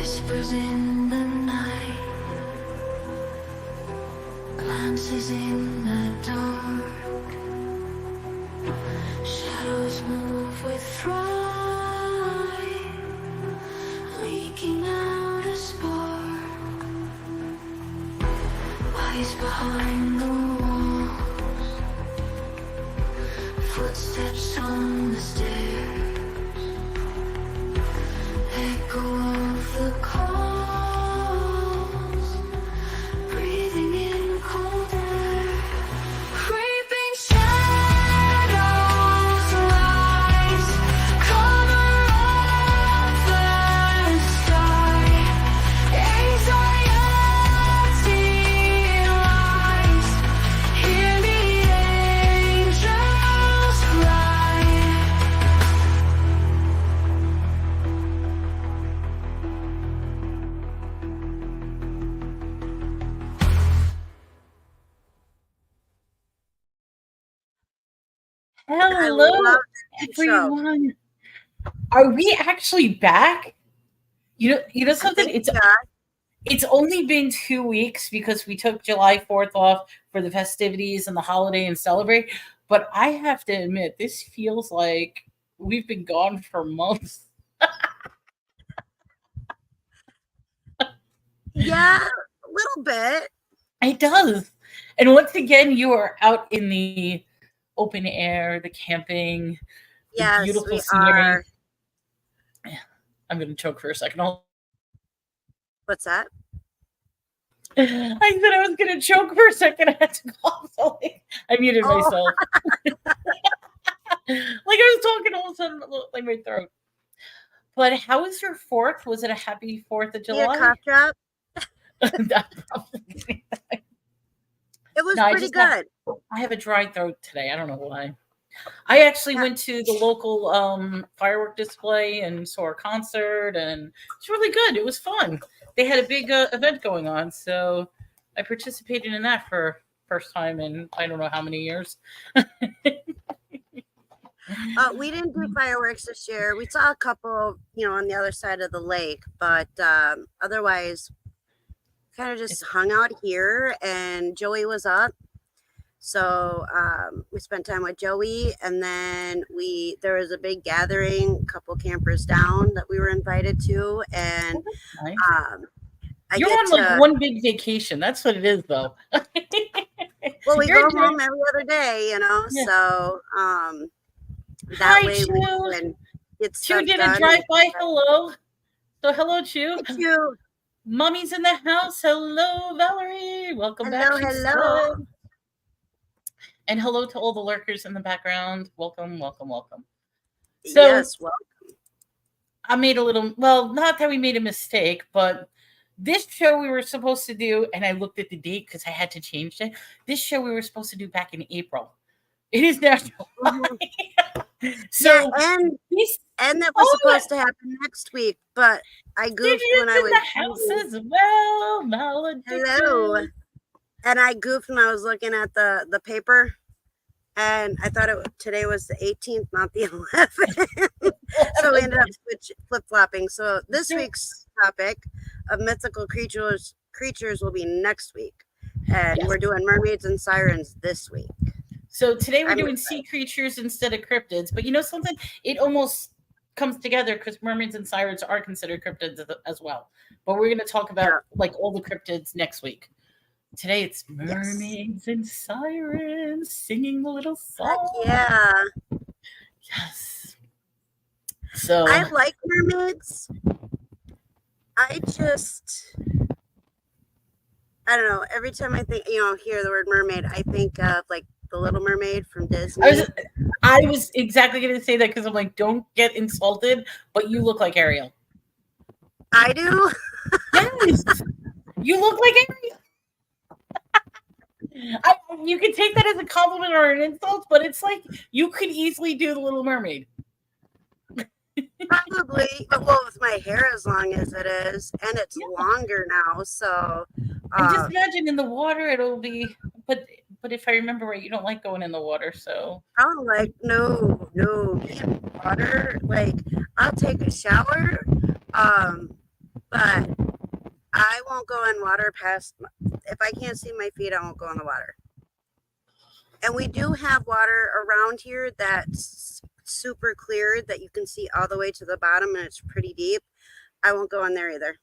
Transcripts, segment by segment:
Whispers in the night, glances in the dark, shadows move with fright, leaking out a spark. Eyes behind the walls, footsteps on the stairs, echo of the calls, breathing in cold air. Creeping shadows rise, cover up the sky. Anxiety lies, hear the angels cry. I Hello, love that intro. everyone. Are we actually back? You know I something? think we are. It's only been 2 weeks because we took July 4th off for the festivities and the holiday and celebrate. But I have to admit, this feels like we've been gone for months. Yeah, a little bit. It does. And once again, you are out in the open air, the camping, the Yes, beautiful we scenery. are. I'm going to choke for a second. What's that? I said I was going to choke for a second. I had to cough. So I muted Oh. myself. Like I was talking, all of a sudden, like my throat. But how was your 4th? Was it a happy 4th of Need a July? cough drop? That probably- It was No, pretty good. I have a dry throat today. I don't know why. I actually went to the local firework display and saw a concert, and it's really good. It was fun. They had a big event going on, so I participated in that for first time in I don't know how many years. We didn't do fireworks this year. We saw a couple, on the other side of the lake, but otherwise, kind of just hung out here. And Joey was up, so we spent time with Joey, and then there was a big gathering, a couple campers down that we were invited to, and Nice. You're on like one big vacation. That's what it is, though. Well, we go home every other day, Yeah. so that way we can get stuff Chew did done. a drive-by hello. So hello, Chew. Thank you. Mommy's in the house. Hello, Valerie. Welcome back. Hello. And hello to all the lurkers in the background. Welcome. So, yes, welcome. I made a little, not that we made a mistake, but this show we were supposed to do, and I looked at the date because I had to change it. This show we were supposed to do back in April. It is now July. So, and that was supposed to happen next week, but I goofed when I was in the house as well. Hello. And I goofed when I was looking at the paper, and I thought today was the 18th, not the 11th. So we ended up flip-flopping. So this week's topic of mythical creatures will be next week, and we're doing mermaids and sirens this week. So today we're doing sea creatures instead of cryptids, but you know something? It almost comes together because mermaids and sirens are considered cryptids as well. But we're going to talk about like all the cryptids next week. Today it's mermaids and sirens singing the little song. Yeah. Yes. So I like mermaids. I don't know. Every time I think, hear the word mermaid, I think of like the Little Mermaid from Disney. I was exactly going to say that because I'm like, don't get insulted, but you look like Ariel. I do? Yes. You look like Ariel. You can take that as a compliment or an insult, but it's like you could easily do the Little Mermaid. Probably. Well, with my hair as long as it is, and it's longer now, so. And just imagine in the water, it'll be. But if I remember right, you don't like going in the water, so. I'm like, no, water. Like, I'll take a shower, but I won't go in water past. If I can't see my feet, I won't go in the water. And we do have water around here that's super clear that you can see all the way to the bottom, and it's pretty deep. I won't go in there either.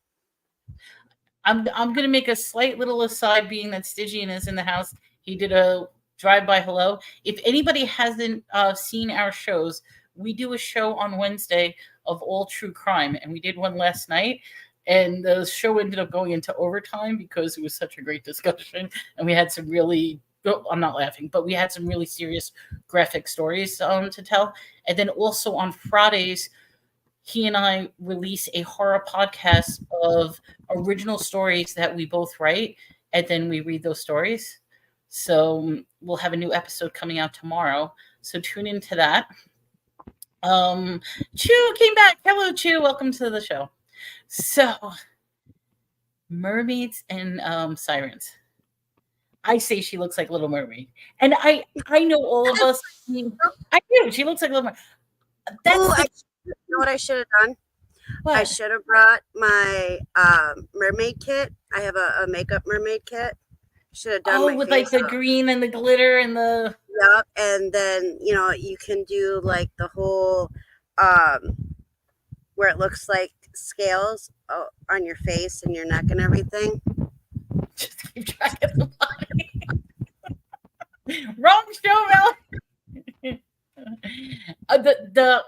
I'm going to make a slight little aside, being that Stygian is in the house. He did a drive-by hello. If anybody hasn't seen our shows, we do a show on Wednesday of all true crime, and we did one last night. And the show ended up going into overtime because it was such a great discussion, and we had some really. I'm not laughing, but we had some really serious graphic stories to tell. And then also on Fridays, he and I release a horror podcast of original stories that we both write, and then we read those stories. So we'll have a new episode coming out tomorrow. So tune into that. Chu came back. Hello, Chu. Welcome to the show. So, Mermaids and Sirens. I say she looks like Little Mermaid, and I know all of us. I do. She looks like Little Mermaid. You know what I should have done? What? I should have brought my mermaid kit. I have a makeup mermaid kit. Should have done my with face like the up. green and the glitter and the. Yep, and then you can do like the whole where it looks like scales on your face and your neck and everything. Just keep track of the body. Wrong show, Mel.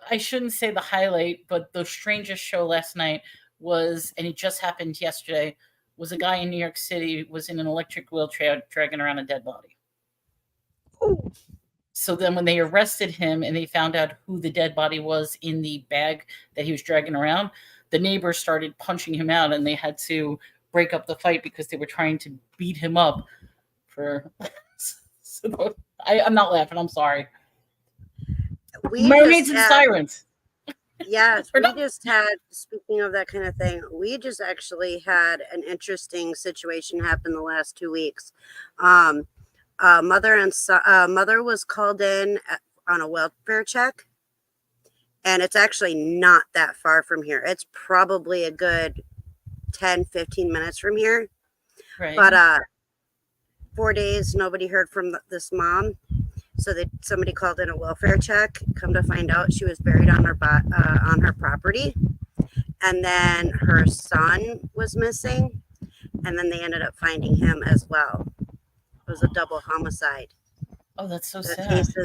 I shouldn't say the highlight, but the strangest show last night was, and it just happened yesterday, was a guy in New York City was in an electric wheelchair dragging around a dead body. Ooh. So then when they arrested him and they found out who the dead body was in the bag that he was dragging around, the neighbors started punching him out, and they had to break up the fight because they were trying to beat him up for. So, I'm not laughing. I'm sorry. Mermaids and Sirens. Yes, we just had, speaking of that kind of thing, we just actually had an interesting situation happen the last 2 weeks. Mother was called in on a welfare check, and it's actually not that far from here. It's probably a good 10, 15 minutes from here. Right. But 4 days, nobody heard from this mom. So somebody called in a welfare check. Come to find out, she was buried on her property, and then her son was missing, and then they ended up finding him as well. It was a double homicide. Oh, that's so sad. This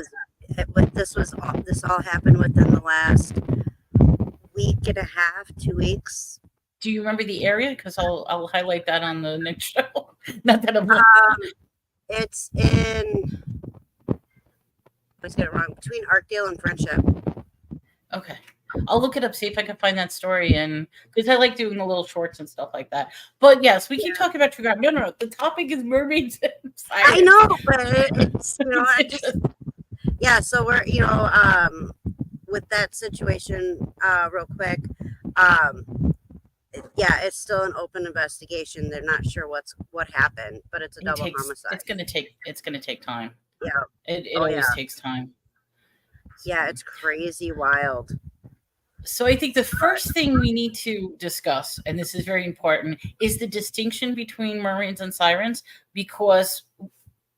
all happened within the last week and a half, 2 weeks. Do you remember the area? Because I'll highlight that on the next show. Not that I'm. It's in. I always get it wrong. Between Arkdale and Friendship. Okay. I'll look it up, see if I can find that story, and because I like doing the little shorts and stuff like that. But yes, we keep talking about true crime. No. The topic is mermaids and sirens. I know, but it's yeah. So we're with that situation, real quick. Yeah, it's still an open investigation. They're not sure what happened, but it's a double homicide. It's gonna take time. Yeah. It always takes time. Yeah, it's crazy wild. So I think the first thing we need to discuss, and this is very important, is the distinction between mermaids and sirens, because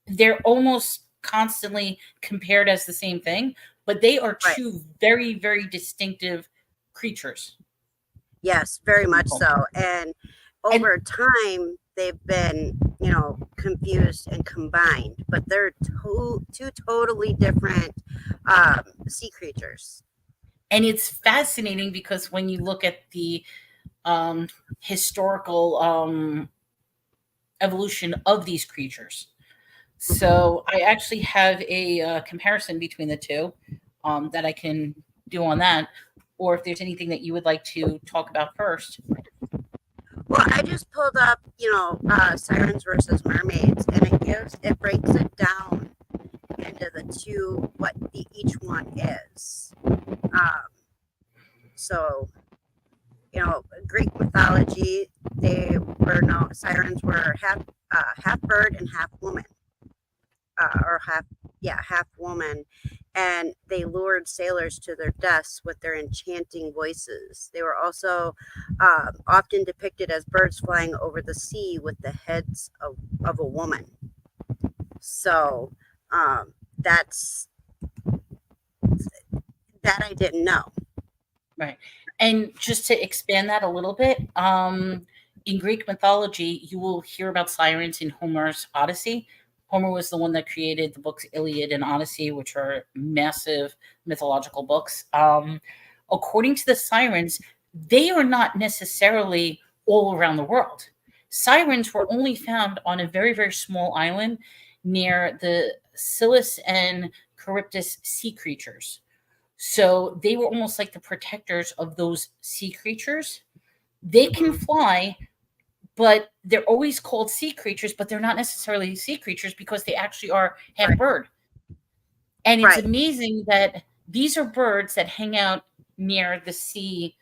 they're almost constantly compared as the same thing, but they are two very, very distinctive creatures. Yes, very much so. And over time, they've been, confused and combined, but they're two totally different sea creatures. And it's fascinating because when you look at the historical evolution of these creatures. So I actually have a comparison between the two that I can do on that. Or if there's anything that you would like to talk about first. Well, I just pulled up, Sirens versus Mermaids, and it breaks it down into the two, what each one is. So, Greek mythology, sirens were half bird and half woman, half woman, and they lured sailors to their deaths with their enchanting voices. They were also often depicted as birds flying over the sea with the heads of a woman. So that's that I didn't know. Right. And just to expand that a little bit, in Greek mythology, you will hear about sirens in Homer's Odyssey. Homer was the one that created the books Iliad and Odyssey, which are massive mythological books. According to the sirens, they are not necessarily all around the world. Sirens were only found on a very, very small island near the Scilus and Charybdis sea creatures. So they were almost like the protectors of those sea creatures. They can fly, but they're always called sea creatures, but they're not necessarily sea creatures because they actually are half bird. And it's Right. amazing that these are birds that hang out near the sea,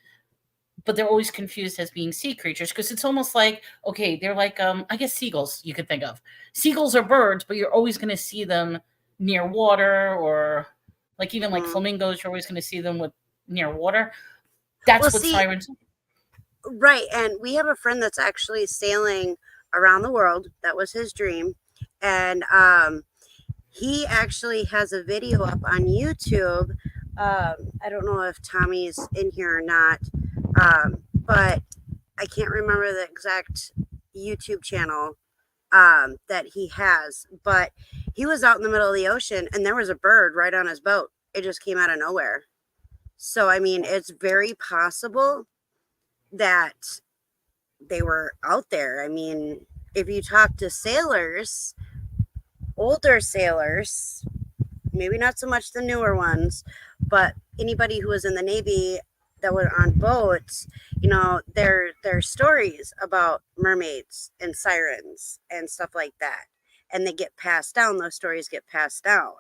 but they're always confused as being sea creatures because it's almost like, okay, they're like, I guess seagulls you could think of. Seagulls are birds, but you're always going to see them near water, or like even like flamingos, you're always going to see them with near water. That's Well, what see, sirens. Right. And we have a friend that's actually sailing around the world. That was his dream. And he actually has a video up on YouTube. I don't know if Tommy's in here or not, but I can't remember the exact YouTube channel that he has. But he was out in the middle of the ocean and there was a bird right on his boat. It just came out of nowhere. So, I mean, it's very possible that they were out there. I mean, if you talk to sailors, older sailors, maybe not so much the newer ones, but anybody who was in the Navy that were on boats, you know, their stories about mermaids and sirens and stuff like that. And they get passed down, those stories get passed down.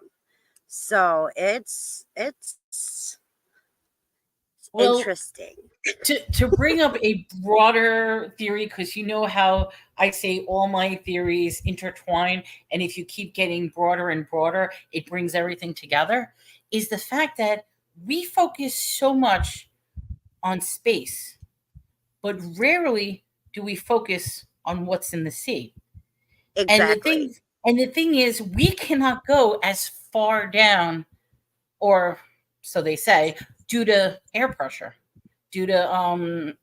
So it's Well, interesting. to bring up a broader theory, because you know how I say all my theories intertwine, and if you keep getting broader and broader, it brings everything together, is the fact that we focus so much on space, but rarely do we focus on what's in the sea. Exactly. And the thing is, we cannot go as far down, or so they say, due to air pressure, due to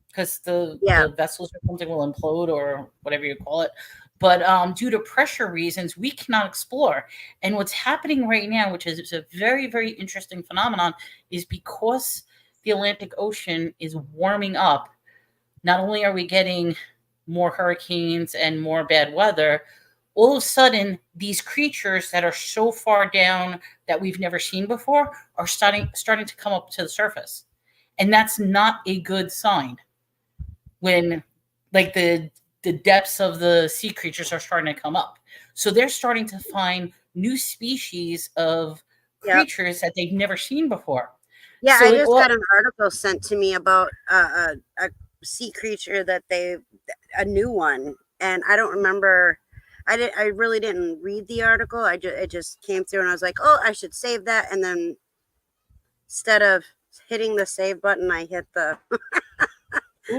because the vessels or something will implode or whatever you call it. But due to pressure reasons, we cannot explore. And what's happening right now, which is a very, very interesting phenomenon, is because the Atlantic Ocean is warming up, not only are we getting more hurricanes and more bad weather, all of a sudden, these creatures that are so far down that we've never seen before are starting to come up to the surface. And that's not a good sign when like the depths of the sea creatures are starting to come up. So they're starting to find new species of creatures that they've never seen before. Yeah, So I just got an article sent to me about a sea creature that a new one, and I don't remember. I really didn't read the article. It just came through, and I was like, oh, I should save that. And then instead of hitting the save button, I hit the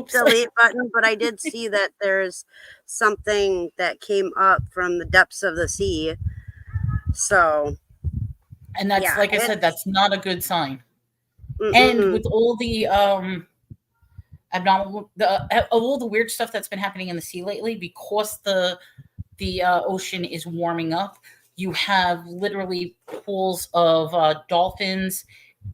delete button. But I did see that there's something that came up from the depths of the sea. So, and that's like I said, that's not a good sign. Mm-mm. And with all the abnormal, all the weird stuff that's been happening in the sea lately, because the ocean is warming up, you have literally pools of dolphins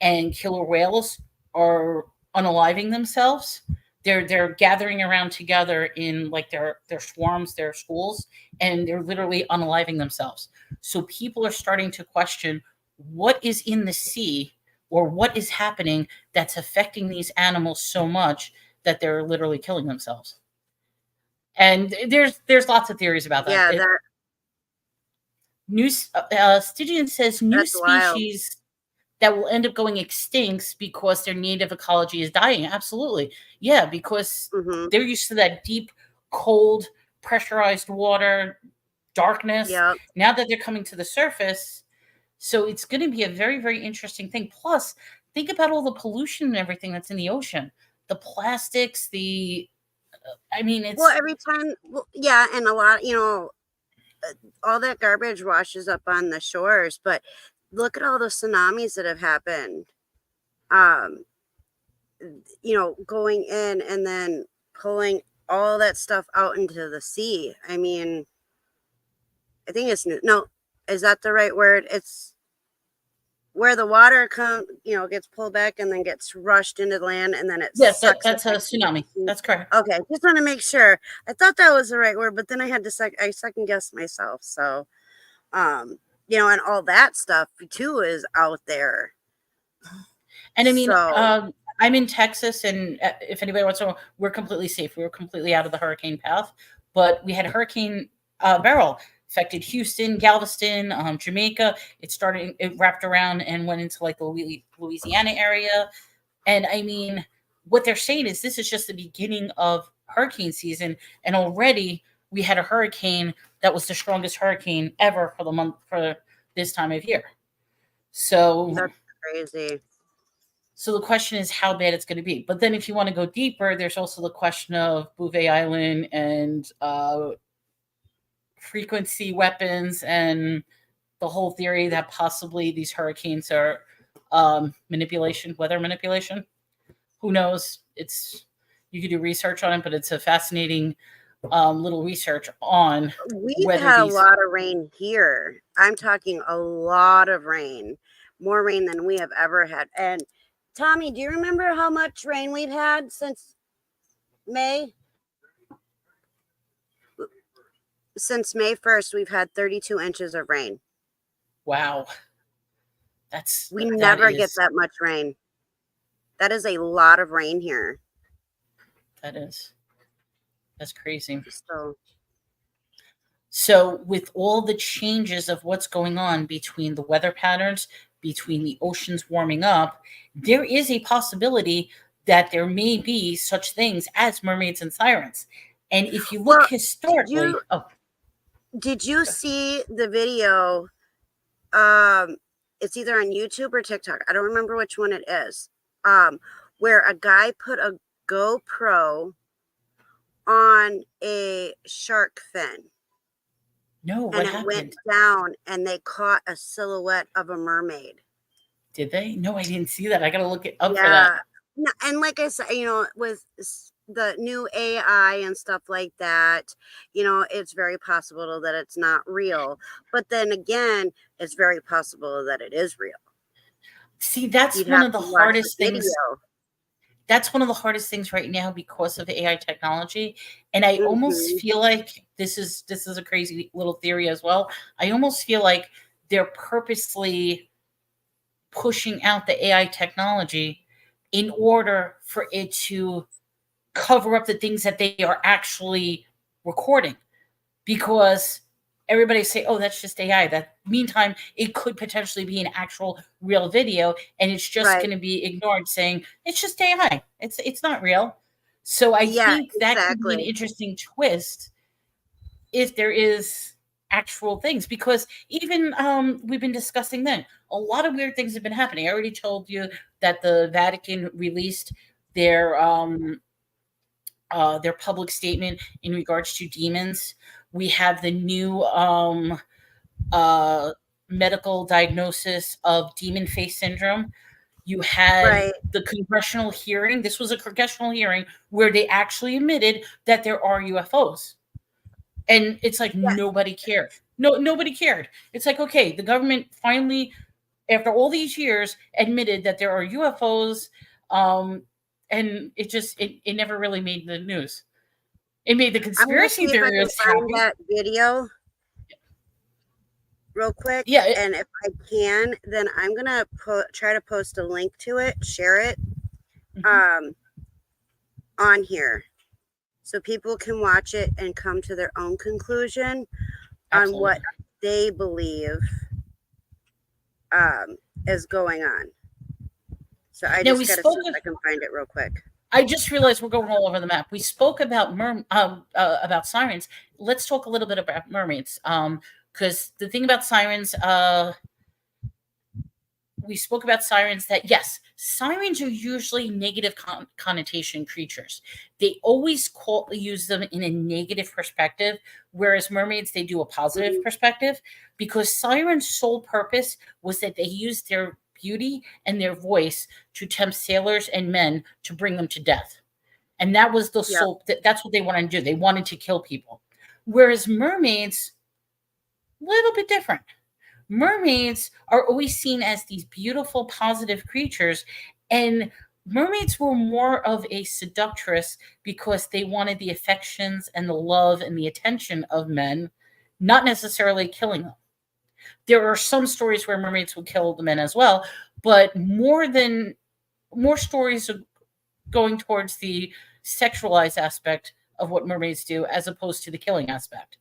and killer whales are unaliving themselves. They're gathering around together in like their swarms, their schools, and they're literally unaliving themselves. So people are starting to question what is in the sea or what is happening that's affecting these animals so much that they're literally killing themselves. And there's lots of theories about that. Yeah, Stygian says new species that will end up going extinct because their native ecology is dying. Absolutely. Yeah, because they're used to that deep, cold, pressurized water, darkness. Yep. Now that they're coming to the surface, So it's going to be a very, very interesting thing. Plus, think about all the pollution and everything that's in the ocean, the plastics, I mean, it's Well, every time, yeah, and a lot, all that garbage washes up on the shores, but look at all the tsunamis that have happened. Going in and then pulling all that stuff out into the sea. I mean, I think it's no, is that the right word? It's where the water gets pulled back and then gets rushed into the land, and then it yes, sucks that's it a back into tsunami. the sea. That's correct. Okay, just want to make sure. I thought that was the right word, but then I had to I second guess myself. So, and all that stuff too is out there. And I mean, So, I'm in Texas, and if anybody wants to know, we're completely safe. We were completely out of the hurricane path, but we had Hurricane Beryl affected Houston, Galveston, Jamaica. It wrapped around and went into like the Louisiana area. And I mean, what they're saying is this is just the beginning of hurricane season, and already we had a hurricane that was the strongest hurricane ever for this time of year. So that's crazy. So the question is how bad it's going to be. But then if you want to go deeper, there's also the question of Bouvet Island and frequency weapons and the whole theory that possibly these hurricanes are weather manipulation. Who knows? You could do research on it, but it's a fascinating little research on We've whether had a these. lot of rain here. I'm talking a lot of rain, more rain than we have ever had. And Tommy, do you remember how much rain we've had since May? Since May 1st, we've had 32 inches of rain. Wow. We never get that much rain. That is a lot of rain here. That's crazy. So with all the changes of what's going on between the weather patterns, between the oceans warming up, there is a possibility that there may be such things as mermaids and sirens. And if you look historically, did you see the video? It's either on YouTube or TikTok. I don't remember which one it is. Where a guy put a GoPro on a shark fin. No, what and it happened? Went down, and they caught a silhouette of a mermaid. Did they? No, I didn't see that. I gotta look it up for that. No, and like I said, with the new AI and stuff like that, it's very possible that it's not real. But then again, it's very possible that it is real. See, that's one of the hardest things. That's one of the hardest things right now because of AI technology. And I almost feel like this is a crazy little theory as well. I almost feel like they're purposely pushing out the AI technology in order for it to cover up the things that they are actually recording. Because everybody say, oh, that's just AI. That meantime, it could potentially be an actual real video, and it's just going to be ignored, saying it's just AI. It's not real. So I think that could be an interesting twist if there is actual things, because even we've been discussing then a lot of weird things have been happening. I already told you that the Vatican released their public statement in regards to demons. We have the new medical diagnosis of demon face syndrome. You had the congressional hearing. This was a congressional hearing where they actually admitted that there are UFOs. And it's like nobody cared. Nobody cared. It's like, okay, the government finally, after all these years, admitted that there are UFOs, and it never really made the news. It made the conspiracy theorists happy. That video real quick. Yeah. And if I can, then I'm gonna try to post a link to it, share it, on here, so people can watch it and come to their own conclusion on what they believe is going on. So I just gotta see if I can find it real quick. I just realized we're going all over the map. We spoke about sirens. Let's talk a little bit about mermaids. Because the thing about sirens, we spoke about sirens, that yes, sirens are usually negative connotation creatures. They always use them in a negative perspective, whereas mermaids, they do a positive perspective, because sirens' sole purpose was that they used their beauty and their voice to tempt sailors and men to bring them to death. And that was the sole, that's what they wanted to do. They wanted to kill people. Whereas mermaids, a little bit different. Mermaids are always seen as these beautiful, positive creatures, and mermaids were more of a seductress because they wanted the affections and the love and the attention of men, not necessarily killing them. There are some stories where mermaids would kill the men as well, but more stories are going towards the sexualized aspect of what mermaids do as opposed to the killing aspect.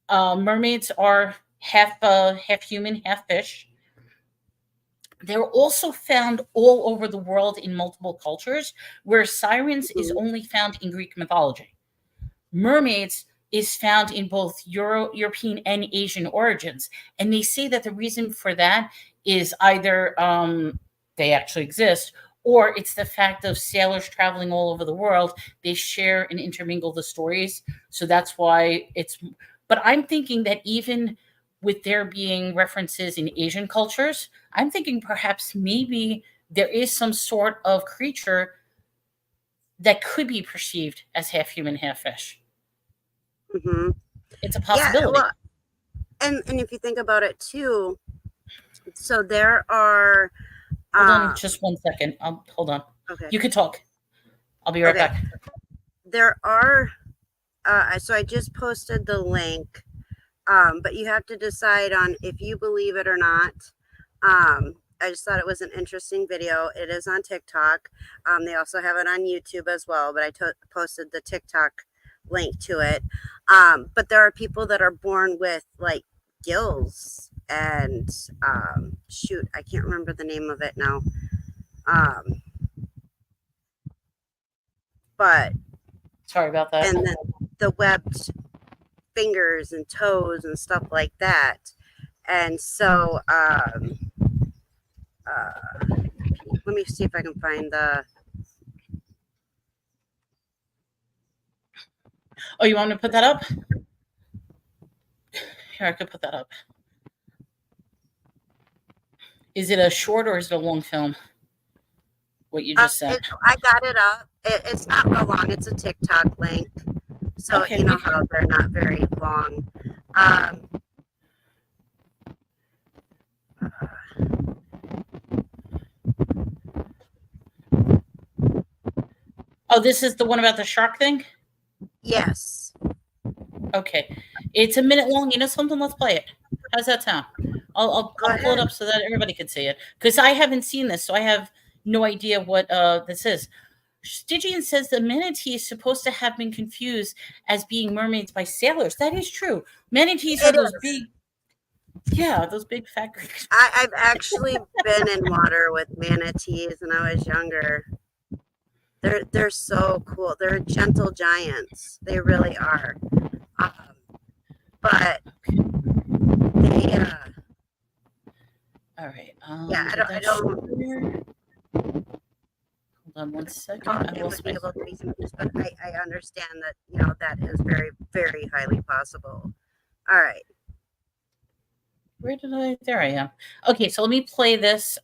Mermaids are half human, half fish. They're also found all over the world in multiple cultures, where sirens is only found in Greek mythology. Mermaids is found in both European and Asian origins. And they say that the reason for that is either they actually exist, or it's the fact of sailors traveling all over the world. They share and intermingle the stories. So that's why it's... But I'm thinking that even with there being references in Asian cultures, I'm thinking perhaps maybe there is some sort of creature that could be perceived as half human, half fish. Mm-hmm. It's a possibility. Yeah, well, and if you think about it too, so there are... Hold on just 1 second. Hold on. Okay. You can talk. I'll be right back. There are... so I just posted the link. But you have to decide on if you believe it or not. I just thought it was an interesting video. It is on TikTok. They also have it on YouTube as well, but I posted the TikTok link to it. But there are people that are born with like gills and shoot, I can't remember the name of it now. But sorry about that. And then the webbed fingers and toes and stuff like that. And so let me see if I can find the... Oh, you want me to put that up? Here, I could put that up. Is it a short or is it a long film? What you just said. I got it up. It's not real long. It's a TikTok link. So, okay, you know how they're not very long. Oh, this is the one about the shark thing? Yes. Okay. It's a minute long. You know something? Let's play it. How's that sound? I'll pull it up so that everybody can see it. Because I haven't seen this, so I have no idea what this is. Stygian says the manatee is supposed to have been confused as being mermaids by sailors. That is true. Manatees are those big, those big fat creatures. I've actually been in water with manatees when I was younger. They're so cool. They're gentle giants. They really are. But they all right. I don't. Hold on 1 second. I would be able to be confused, but I understand that, you know, that is very, very highly possible. All right. Where did I? There I am. Okay, so let me play this.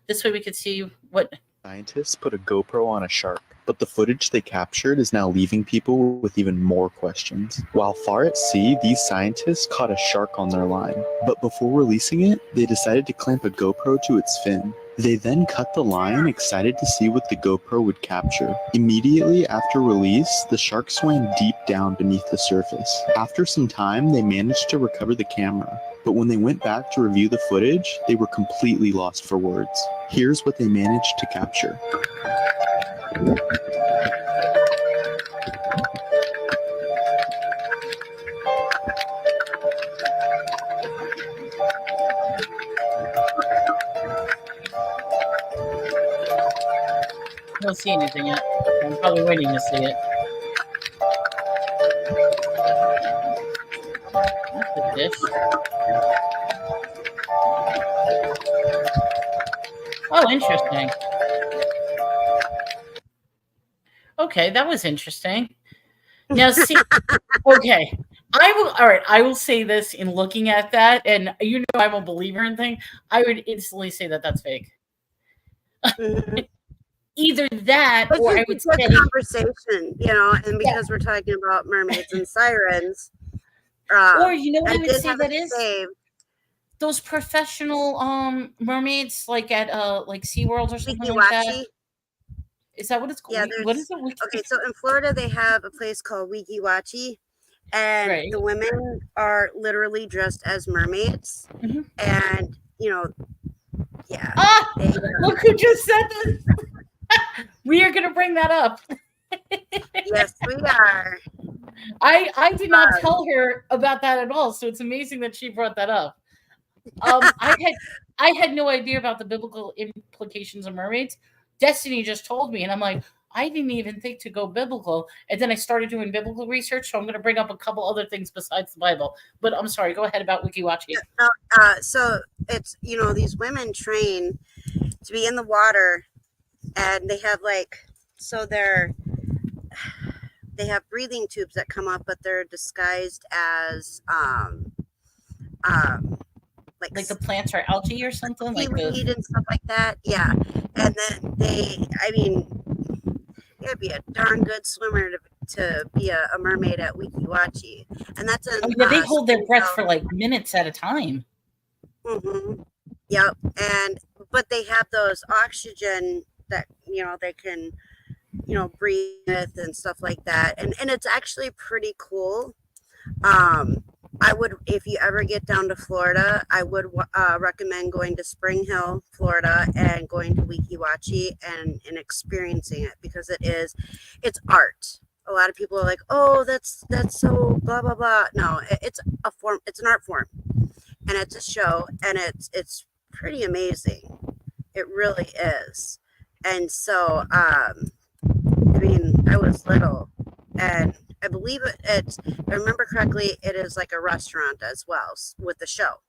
This way we could see what. Scientists put a GoPro on a shark, but the footage they captured is now leaving people with even more questions. While far at sea, these scientists caught a shark on their line, but before releasing it, they decided to clamp a GoPro to its fin. They then cut the line, excited to see what the GoPro would capture. Immediately after release, the shark swam deep down beneath the surface. After some time, they managed to recover the camera, but when they went back to review the footage, they were completely lost for words. Here's what they managed to capture. I don't see anything yet. I'm probably waiting to see it. That's a dish. Oh, interesting. Okay, that was interesting. Now, see, okay, I will say this in looking at that, and you know I'm a believer in things. I would instantly say that that's fake. Mhm. Either that, It's or just I a would good say, conversation, you know, and yeah. because we're talking about mermaids and sirens, Or you know what I I would did say have that it is? saved. Those professional mermaids like at like SeaWorld or something like that. Wikiwachi. Is that what it's called? Yeah, What is there's it? okay. So in Florida, they have a place called Wikiwachi, and Right. the women are literally dressed as mermaids, Mhm. and you know, yeah, Ah, they, look who just said this. We are going to bring that up. yes, we are. I did not tell her about that at all, so it's amazing that she brought that up. I had no idea about the biblical implications of mermaids. Destiny just told me, and I'm like, I didn't even think to go biblical. And then I started doing biblical research, so I'm going to bring up a couple other things besides the Bible. But I'm sorry, go ahead about Wikiwachi. So it's these women train to be in the water, and they have they have breathing tubes that come up, but they're disguised as Like the plants are algae or something like seaweed the. and stuff like that. Yeah, and then you gotta be a darn good swimmer to be a mermaid at Wikiwachi, and that's in Oh yeah, they hold their breath Springfield. for like minutes at a time. Mm-hmm. Yep, but they have those oxygen that they can breathe with and stuff like that, and it's actually pretty cool. I would, if you ever get down to Florida, I would recommend going to Spring Hill, Florida, and going to Wikiwachi and experiencing it, because it's art. A lot of people are like, "Oh, that's so blah blah blah." No, it's a form. It's an art form, and it's a show, and it's pretty amazing. It really is. And so, I was little, and I believe it's, if I remember correctly, it is like a restaurant as well with the show.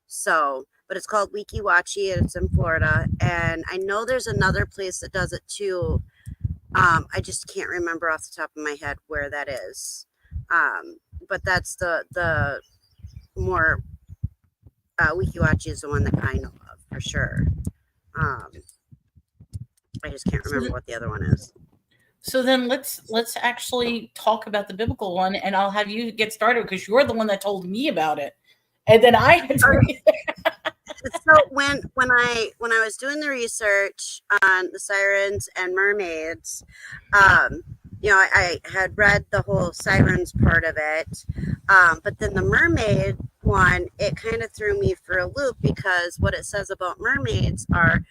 So, but it's called Wikiwachi, and it's in Florida. And I know there's another place that does it too. I just can't remember off the top of my head where that is. But that's the more Wikiwachi is the one that I know of for sure. I just can't remember what the other one is. So then let's actually talk about the biblical one, and I'll have you get started because you're the one that told me about it, and then I had to. So when I was doing the research on the Sirens and Mermaids, I had read the whole Sirens part of it, but then the Mermaid one, it kind of threw me for a loop, because what it says about mermaids are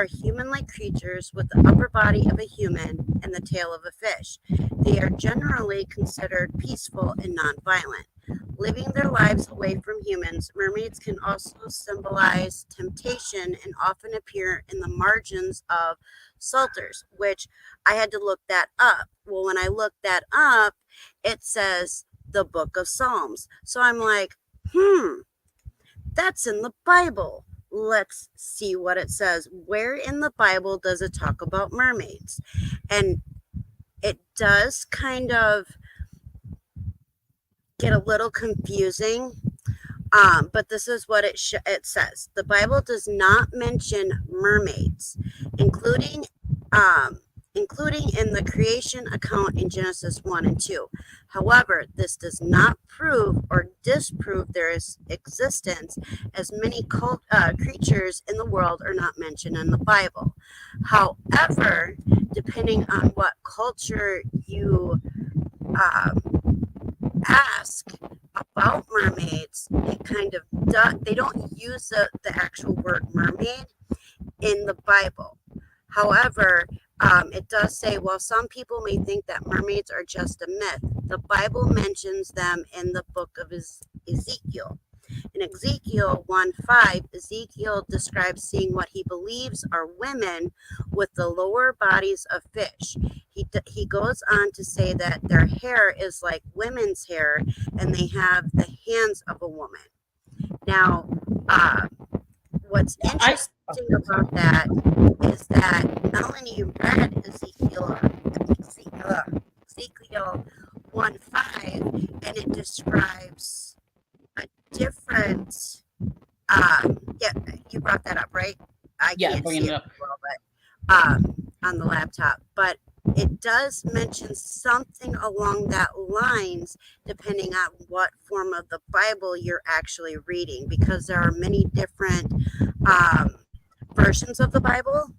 human-like creatures with the upper body of a human and the tail of a fish. They are generally considered peaceful and non-violent. Living their lives away from humans, mermaids can also symbolize temptation and often appear in the margins of psalters, which I had to look that up. Well, when I looked that up, it says the Book of Psalms. So I'm like, that's in the Bible. Let's see what it says. Where in the Bible does it talk about mermaids? And it does kind of get a little confusing, but this is what it says. The Bible does not mention mermaids, including in the creation account in Genesis 1 and 2. However, this does not prove or disprove their existence, as many creatures in the world are not mentioned in the Bible. However, depending on what culture you ask about mermaids, it kind of they don't use the actual word mermaid in the Bible. However, it does say, while some people may think that mermaids are just a myth, the Bible mentions them in the book of Ezekiel. In Ezekiel 1:5, Ezekiel describes seeing what he believes are women with the lower bodies of fish. He goes on to say that their hair is like women's hair, and they have the hands of a woman. Now, what's I interesting about that is that Melanie read Ezekiel 1:5, and it describes a different. Yeah, you brought that up, right? I Yeah, can't bringing see it it up. well, but on the laptop. But it does mention something along that lines, depending on what form of the Bible you're actually reading, because there are many different um, versions of the Bible.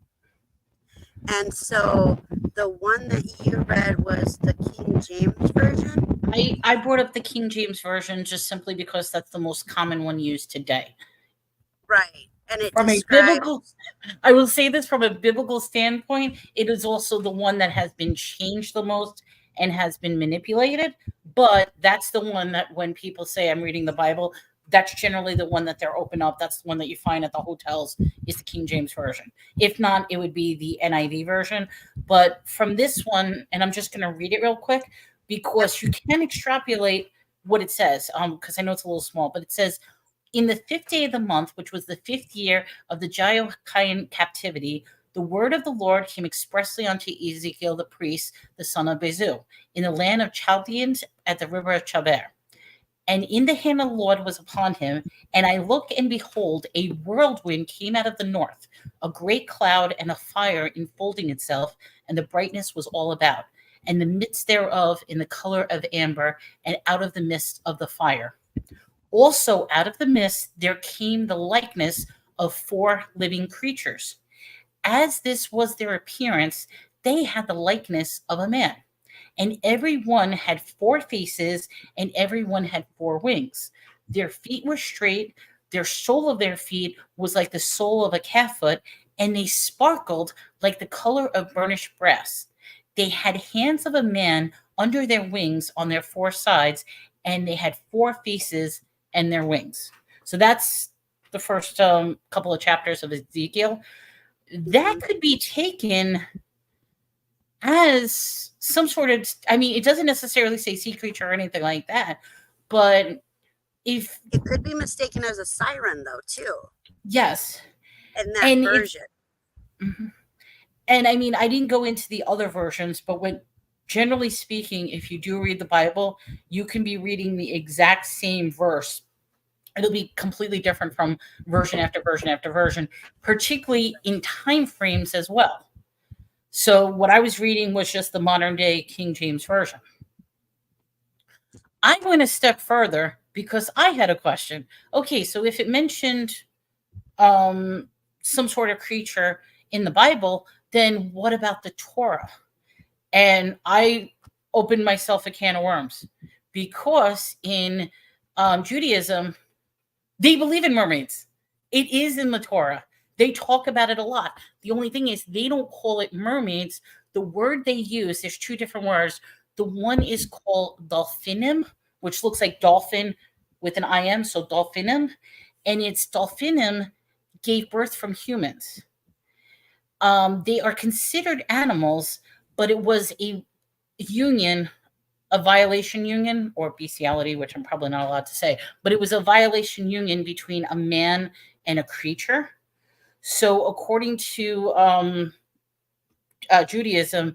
And so the one that you read was the King James version. I brought up the King James version just simply because that's the most common one used today. Right. And it From a describes. biblical, I will say this from a biblical standpoint, it is also the one that has been changed the most and has been manipulated. But that's the one that when people say I'm reading the Bible, that's generally the one that they're open up. That's the one that you find at the hotels is the King James version. If not, it would be the NIV version. But from this one, and I'm just going to read it real quick because you can extrapolate what it says. Because I know it's a little small, but it says, in the 5th day of the month, which was the 5th year of the Jehoiakim captivity, the word of the Lord came expressly unto Ezekiel the priest, the son of Bezu, in the land of Chaldeans at the river of Chaber. And in the hand of the Lord was upon him, and I looked, and behold, a whirlwind came out of the north, a great cloud and a fire enfolding itself, and the brightness was all about, and the midst thereof in the color of amber, and out of the midst of the fire. Also out of the mist there came the likeness of 4 living creatures. As this was their appearance, they had the likeness of a man. And every one had 4 faces, and every one had 4 wings. Their feet were straight, their sole of their feet was like the sole of a calf foot, and they sparkled like the color of burnished brass. They had hands of a man under their wings on their 4 sides, and they had 4 faces and their wings. So that's the first couple of chapters of Ezekiel. That could be taken as some sort of, I mean, it doesn't necessarily say sea creature or anything like that, but if It could be mistaken as a siren, though, too, yes, in that and version. and I mean, I didn't go into the other versions, but when generally speaking, if you do read the Bible, you can be reading the exact same verse. It'll be completely different from version after version after version, particularly in time frames as well. So what I was reading was just the modern day King James version. I went a step further because I had a question. Okay, so if it mentioned some sort of creature in the Bible, then what about the Torah? And I opened myself a can of worms because in Judaism, they believe in mermaids. It is in the Torah. They talk about it a lot. The only thing is they don't call it mermaids. The word they use, there's 2 different words. The one is called dolphinim, which looks like dolphin with an IM, so dolphinim. And it's dolphinim gave birth from humans. They are considered animals, but it was a union, a violation union, or bestiality, which I'm probably not allowed to say, but it was a violation union between a man and a creature. So according to Judaism,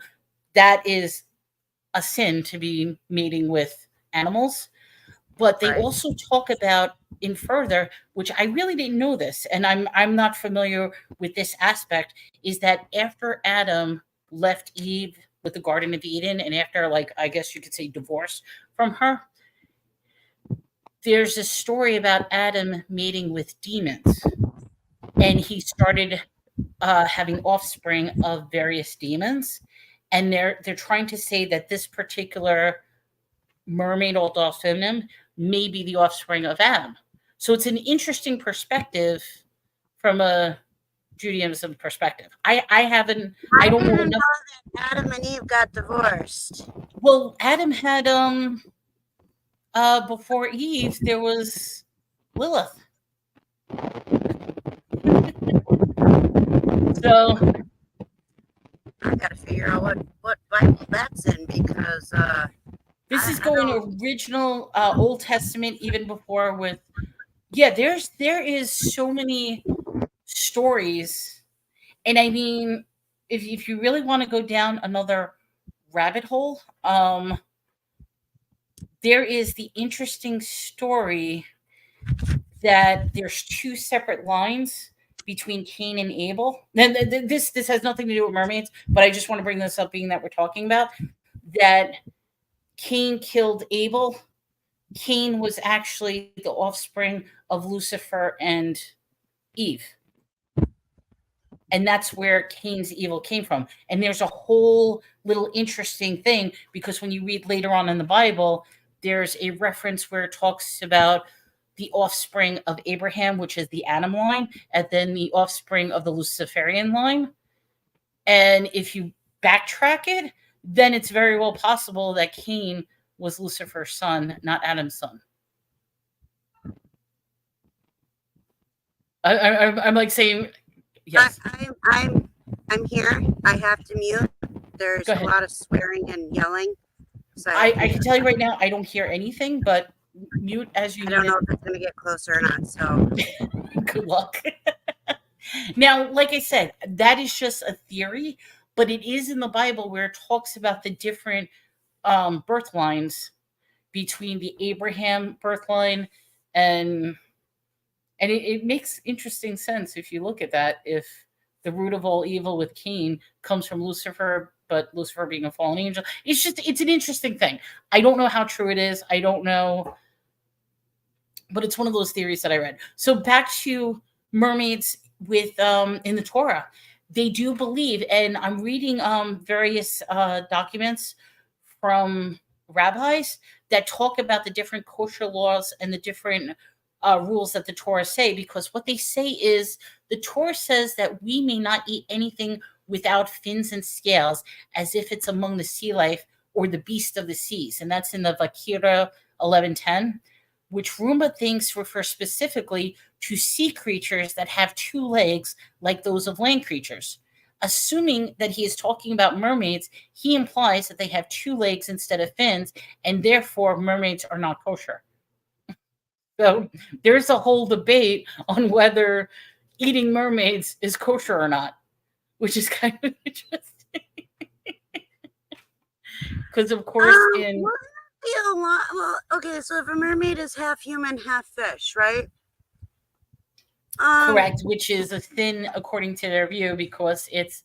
that is a sin to be mating with animals. But they Right. also talk about in further, which I really didn't know this, and I'm not familiar with this aspect, is that after Adam left Eve with the Garden of Eden, and after, like, I guess you could say, divorce from her, there's a story about Adam mating with demons, and he started having offspring of various demons, and they're trying to say that this particular mermaid or dolphin may be the offspring of Adam. So it's an interesting perspective from a Judaism perspective. I don't know even enough. know that Adam and Eve got divorced. Well, Adam had before Eve there was Lilith. So I gotta figure out what Bible that's in, because this is I going don't- original Old Testament, even before with there is so many stories. And I mean, if you really want to go down another rabbit hole, there is the interesting story that there's two separate lines between Cain and Abel. And this has nothing to do with mermaids, but I just want to bring this up, being that we're talking about that Cain killed Abel. Cain was actually the offspring of Lucifer and Eve. And that's where Cain's evil came from. And there's a whole little interesting thing, because when you read later on in the Bible, there's a reference where it talks about the offspring of Abraham, which is the Adam line, and then the offspring of the Luciferian line. And if you backtrack it, then it's very well possible that Cain was Lucifer's son, not Adam's son. I'm like saying, yes. I'm here. I have to mute. There's a lot of swearing and yelling. So I can tell you right now, I don't hear anything, but mute as you I don't know if it's going to get closer or not. So good luck. Now, like I said, that is just a theory, but it is in the Bible where it talks about the different birth lines between the Abraham birth line and it makes interesting sense if you look at that. If the root of all evil with Cain comes from Lucifer, but Lucifer being a fallen angel, it's an interesting thing. I don't know how true it is. I don't know, but it's one of those theories that I read. So back to mermaids with in the Torah, they do believe, and I'm reading various documents from rabbis that talk about the different kosher laws and the different rules that the Torah say, because what they say is the Torah says that we may not eat anything without fins and scales, as if it's among the sea life or the beast of the seas. And that's in the Vakira 11:10, which Roomba thinks refer specifically to sea creatures that have two legs like those of land creatures. Assuming that he is talking about mermaids, he implies that they have two legs instead of fins, and therefore mermaids are not kosher. So there's a whole debate on whether eating mermaids is kosher or not, which is kind of interesting. Because of course, well, okay, so if a mermaid is half human, half fish, right? Correct, which is a sin according to their view, because it's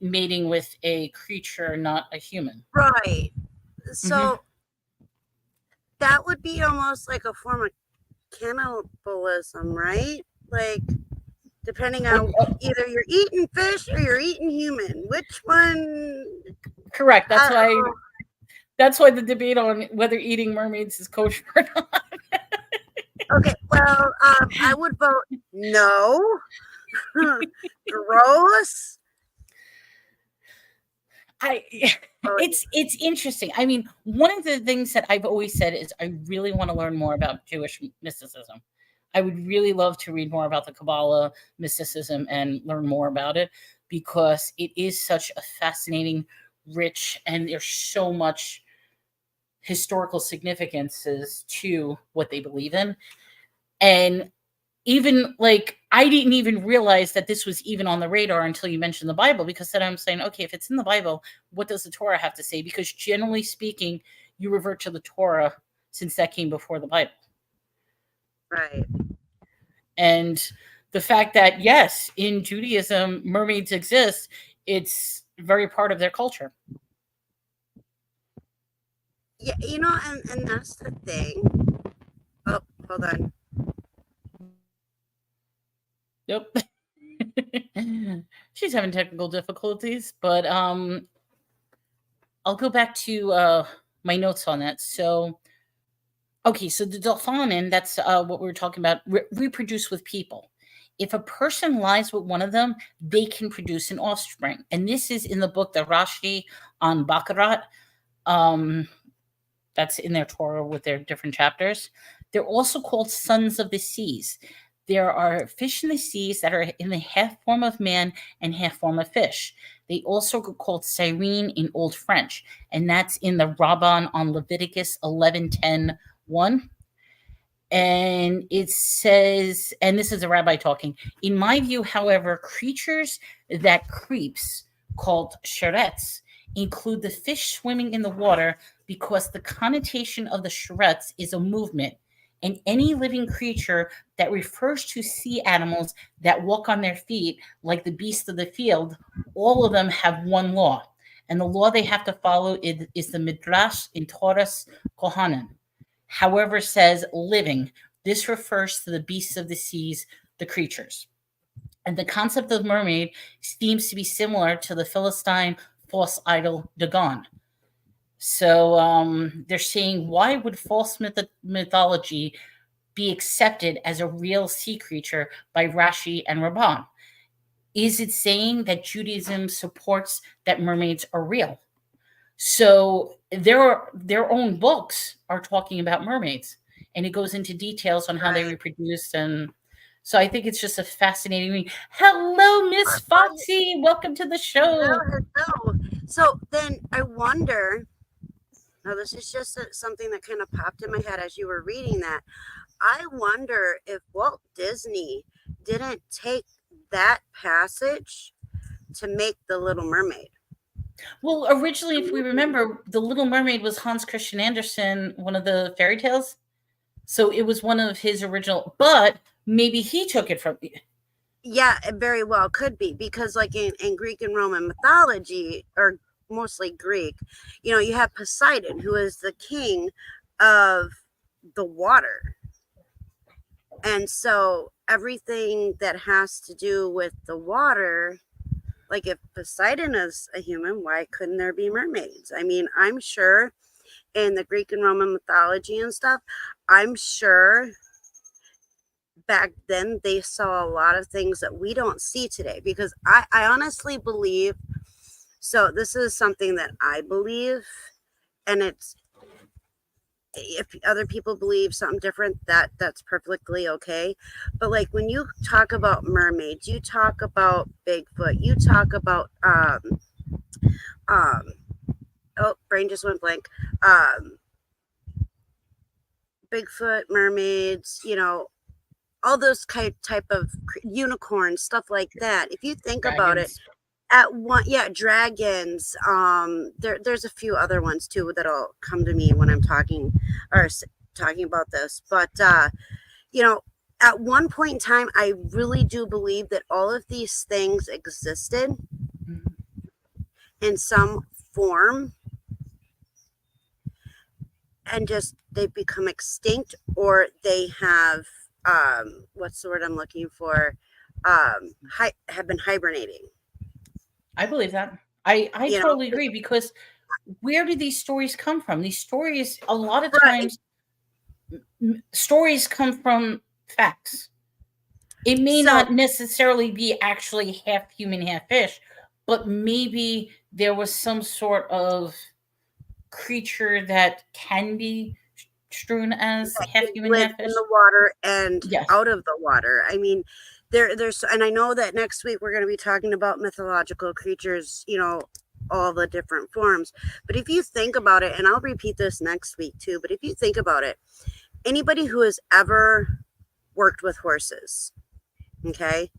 mating with a creature, not a human. Right. So that would be almost like a form of cannibalism, right? Like, depending on either you're eating fish or you're eating human. Which one? Correct. That's why the debate on whether eating mermaids is kosher or not. Okay, well, I would vote no. Gross. It's interesting. I mean, one of the things that I've always said is I really want to learn more about Jewish mysticism. I would really love to read more about the Kabbalah mysticism and learn more about it, because it is such a fascinating, rich, and there's so much historical significances to what they believe in. And even like, I didn't even realize that this was even on the radar until you mentioned the Bible, because then I'm saying, okay, if it's in the Bible, what does the Torah have to say? Because generally speaking, you revert to the Torah, since that came before the Bible. Right. And the fact that, yes, in Judaism, mermaids exist, it's very part of their culture. Yeah, you know, and that's the thing. Oh, hold on. Yep. She's having technical difficulties, but I'll go back to my notes on that. So, okay, so the Dolphin, that's what we were talking about, reproduce with people. If a person lies with one of them, they can produce an offspring. And this is in the book, the Rashi on Baccarat. That's in their Torah with their different chapters. They're also called sons of the seas. There are fish in the seas that are in the half form of man and half form of fish. They also get called Sirene in Old French, and that's in the Rabban on Leviticus 11:10:1. And it says, and this is a rabbi talking, in my view, however, creatures that creeps, called sherets, include the fish swimming in the water because the connotation of the sherets is a movement. And any living creature that refers to sea animals that walk on their feet, like the beasts of the field, all of them have one law. And the law they have to follow is the Midrash in Taurus Kohanim. However, says living. This refers to the beasts of the seas, the creatures. And the concept of mermaid seems to be similar to the Philistine false idol Dagon. So they're saying, why would false mythology be accepted as a real sea creature by Rashi and Ramban? Is it saying that Judaism supports that mermaids are real? So their own books are talking about mermaids, and it goes into details on how they reproduce. And so I think it's just a fascinating read. Hello, Miss Foxy. Welcome to the show. Hello. So then I wonder, now this is just something that kind of popped in my head as you were reading that. I wonder if Walt Disney didn't take that passage to make The Little Mermaid. Well, originally, if we remember, The Little Mermaid was Hans Christian Andersen, one of the fairy tales. So it was one of his original, but maybe he took it from. Yeah, it very well could be, because like in Greek and Roman mythology, or mostly Greek, you have Poseidon, who is the king of the water. And so everything that has to do with the water, like if Poseidon is a human, why couldn't there be mermaids? I mean, I'm sure in the Greek and Roman mythology and stuff, I'm sure back then they saw a lot of things that we don't see today, because I honestly believe, so this is something that I believe, and it's, if other people believe something different, that's perfectly okay. But like when you talk about mermaids, you talk about Bigfoot, you talk about oh, brain just went blank. Bigfoot, mermaids, all those type of unicorns, stuff like that. If you think about it, dragons. There's a few other ones too that'll come to me when I'm talking about this. But at one point in time, I really do believe that all of these things existed in some form, and just they've become extinct, or they have what's the word I'm looking for? Have been hibernating. I believe that. I totally agree, because where do these stories come from? These stories, a lot of times, stories come from facts. It may not necessarily be actually half human, half fish, but maybe there was some sort of creature that can be strewn as half human, half fish. In the water and out of the water. I mean, there's, and I know that next week we're going to be talking about mythological creatures, all the different forms. But if you think about it, and I'll repeat this next week too, but if you think about it, anybody who has ever worked with horses, okay,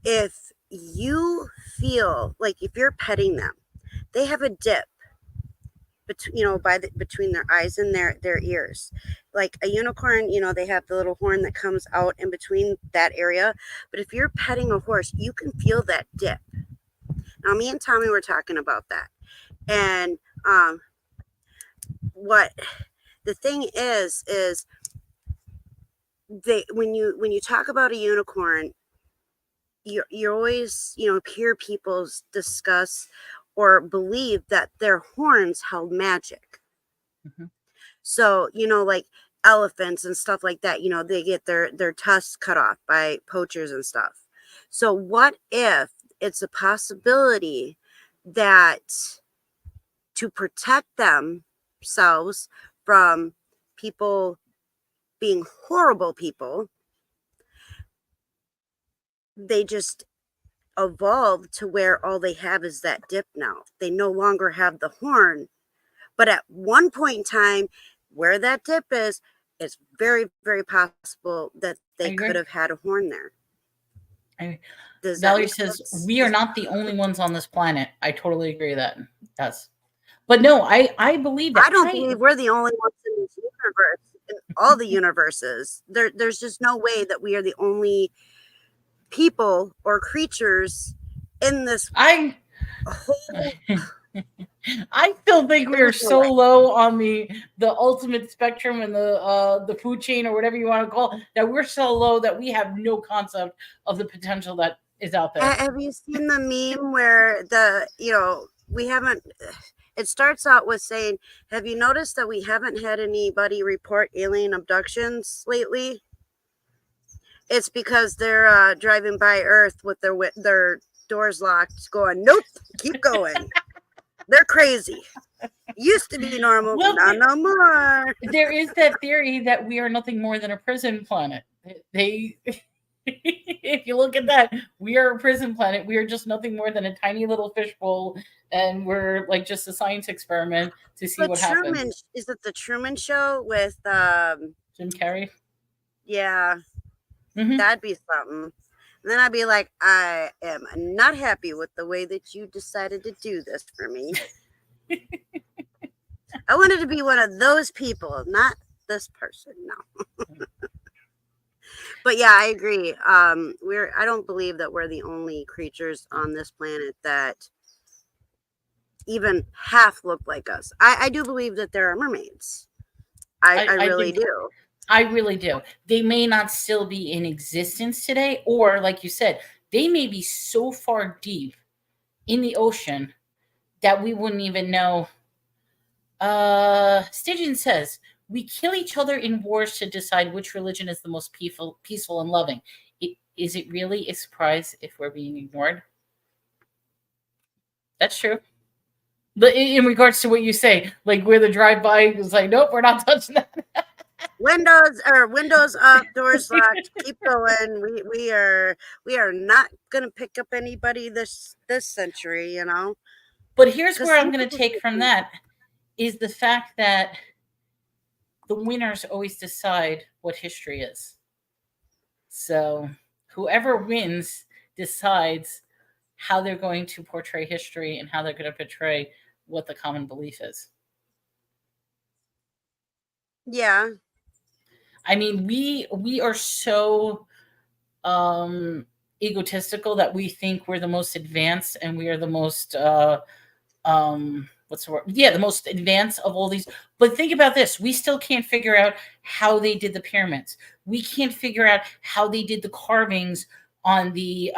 if you feel like if you're petting them, they have a dip between their eyes and their ears. Like a unicorn, they have the little horn that comes out in between that area. But if you're petting a horse, you can feel that dip. Now, me and Tommy were talking about that. And what the thing is when you talk about a unicorn, you're always, hear people discuss or believe that their horns held magic. Mm-hmm. So, like elephants and stuff like that, they get their tusks cut off by poachers and stuff. So what if it's a possibility that to protect themselves from people being horrible people, they just evolved to where all they have is that dip now. They no longer have the horn. But at one point in time, where that dip is, it's very, very possible that I they agree. could have had a horn there. Does that Valerie make says sense? we are not the only ones on this planet. I totally agree with that. Yes. But no, I believe that. I don't believe we're the only ones in this universe, in all the universes. There's just no way that we are the only people or creatures in this I whole. I still think we are There's no so way. low on the ultimate spectrum and the food chain or whatever you want to call it, that we're so low that we have no concept of the potential that is out there. Have you seen the meme where we haven't? It starts out with saying, "Have you noticed that we haven't had anybody report alien abductions lately?" It's because they're driving by Earth with their doors locked, going, "Nope, keep going." They're crazy. Used to be normal, Well, not no more. There is that theory that we are nothing more than a prison planet. They, if you look at that, we are a prison planet. We are just nothing more than a tiny little fishbowl, and we're like just a science experiment to see what happens. Is it the Truman Show with Jim Carrey. Yeah, Mhm. that'd be something. And then I'd be like, I am not happy with the way that you decided to do this for me. I wanted to be one of those people, not this person. No. But yeah, I agree. I don't believe that we're the only creatures on this planet that even half look like us. I do believe that there are mermaids. I really do. I really do. They may not still be in existence today, or like you said, they may be so far deep in the ocean that we wouldn't even know. Stygian says, we kill each other in wars to decide which religion is the most peaceful and loving. Is it really a surprise if we're being ignored? That's true. But in regards to what you say, like where the drive-by is like, nope, we're not touching that. Windows up, doors locked. Keep going. We are not gonna pick up anybody this century, you know. But here's where I'm going to take from that is the fact that the winners always decide what history is. So whoever wins decides how they're going to portray history and how they're going to portray what the common belief is. Yeah. I mean, we are so egotistical that we think we're the most advanced and we are the most what's the word? Yeah, the most advanced of all these. But think about this. We still can't figure out how they did the pyramids. We can't figure out how they did the carvings on the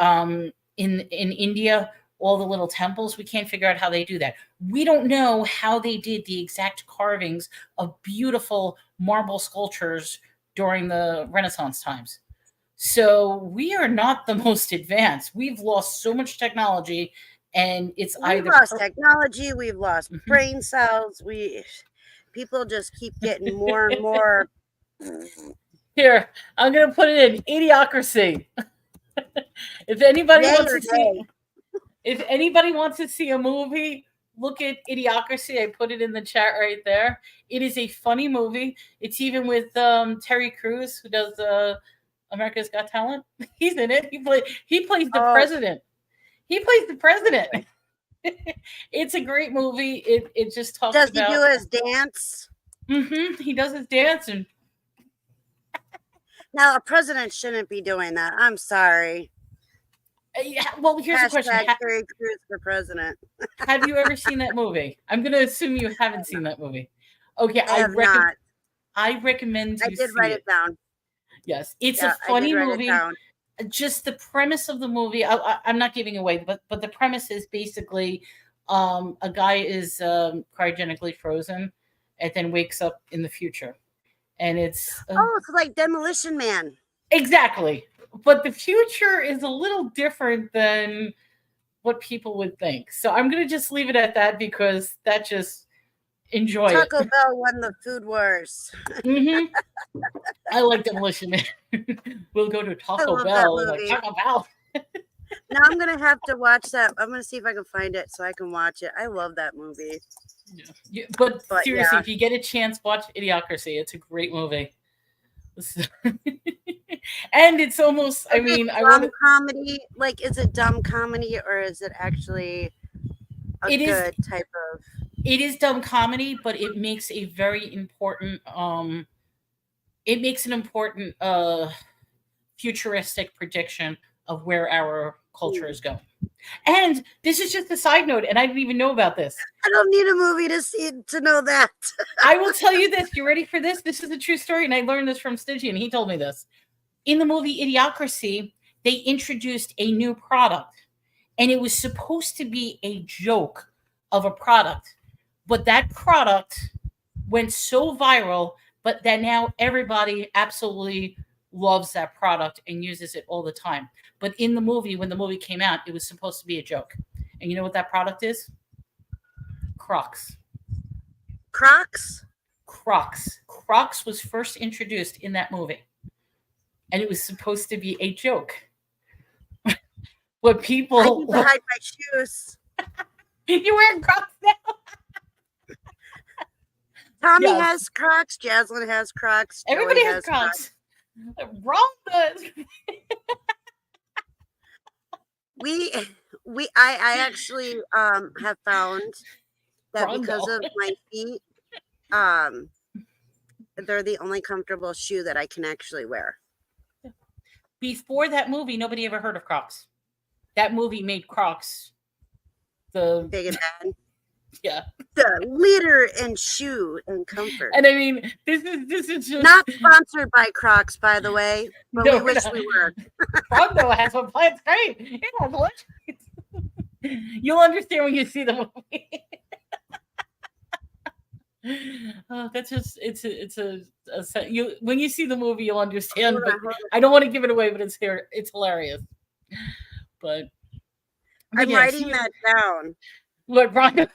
in India, all the little temples. We can't figure out how they do that. We don't know how they did the exact carvings of beautiful marble sculptures during the Renaissance times. So we are not the most advanced. We've lost so much technology, and it's We've lost technology. We've lost brain cells. People just keep getting more and more. Here, I'm gonna put it in Idiocracy. If anybody wants to see a movie, look at Idiocracy. I put it in the chat right there. It is a funny movie. It's even with Terry Crews, who does America's Got Talent. He's in it. He plays the president. He plays the president. It's a great movie. It just talks about. Does he do his dance? Mm-hmm. He does his dance, and now a president shouldn't be doing that. I'm sorry. Yeah, well, here's the question: Terry Crews for president. Have you ever seen that movie? I'm going to assume you haven't seen that movie. Okay, I have not. I recommend you. I did write it down. Yes, it's a funny movie. Just the premise of the movie, I'm not giving away, but the premise is basically a guy is cryogenically frozen and then wakes up in the future. And it's it's like Demolition Man. Exactly. But the future is a little different than what people would think. So I'm going to just leave it at that because that just enjoy Taco Bell won the food wars. Mm-hmm. I like Demolition Man. We'll go to Taco Bell. Like, Taco Bell. Now I'm going to have to watch that. I'm going to see if I can find it so I can watch it. I love that movie. Yeah. But seriously, if you get a chance, watch Idiocracy. It's a great movie. And it's almost, I Is it mean, I dumb want comedy? Like, is it dumb comedy or is it actually a It is- good type of? it is dumb comedy, but it makes a very important it makes an important futuristic prediction of where our culture is going. And this is just a side note, and I didn't even know about this. I don't need a movie to see to know that. I will tell you this. You ready for this? This is a true story, and I learned this from Stygian. He told me this. In the movie Idiocracy, they introduced a new product, and it was supposed to be a joke of a product, but that product went so viral, but that now everybody absolutely loves that product and uses it all the time. But in the movie, when the movie came out, it was supposed to be a joke. And you know what that product is? Crocs. Crocs? Crocs. Crocs was first introduced in that movie. And it was supposed to be a joke. But I people... need to hide my shoes. You're wearing Crocs now? Tommy Yes. has Crocs. Jaslyn has Crocs. Joey Everybody has Crocs. Wrong. I actually have found that because Brundle. of my feet, they're the only comfortable shoe that I can actually wear. Before that movie, nobody ever heard of Crocs. That movie made Crocs the Big and bad. yeah. The leader in shoe and comfort. And I mean, this is just Not sponsored by Crocs, by the way, but No, we wish we're we were. Brundle has one play. It's great. It has electric. You'll understand when you see the movie. That's just you when you see the movie you'll understand. Hold But on, hold on. I don't want to give it away, but it's here. It's hilarious. But I'm yeah, writing see- that down. What Brundle?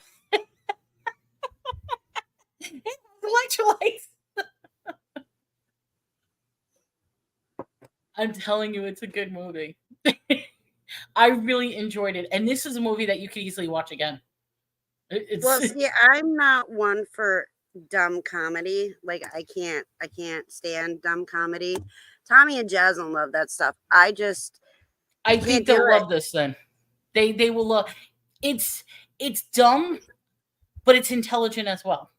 Electrolytes. I'm telling you, it's a good movie. I really enjoyed it, and this is a movie that you could easily watch again. It's Well, see, I'm not one for dumb comedy. Like I can't stand dumb comedy. Tommy and Jaslyn love that stuff. I I can't think do they'll it. love this. Then they will love. It's dumb, but it's intelligent as well.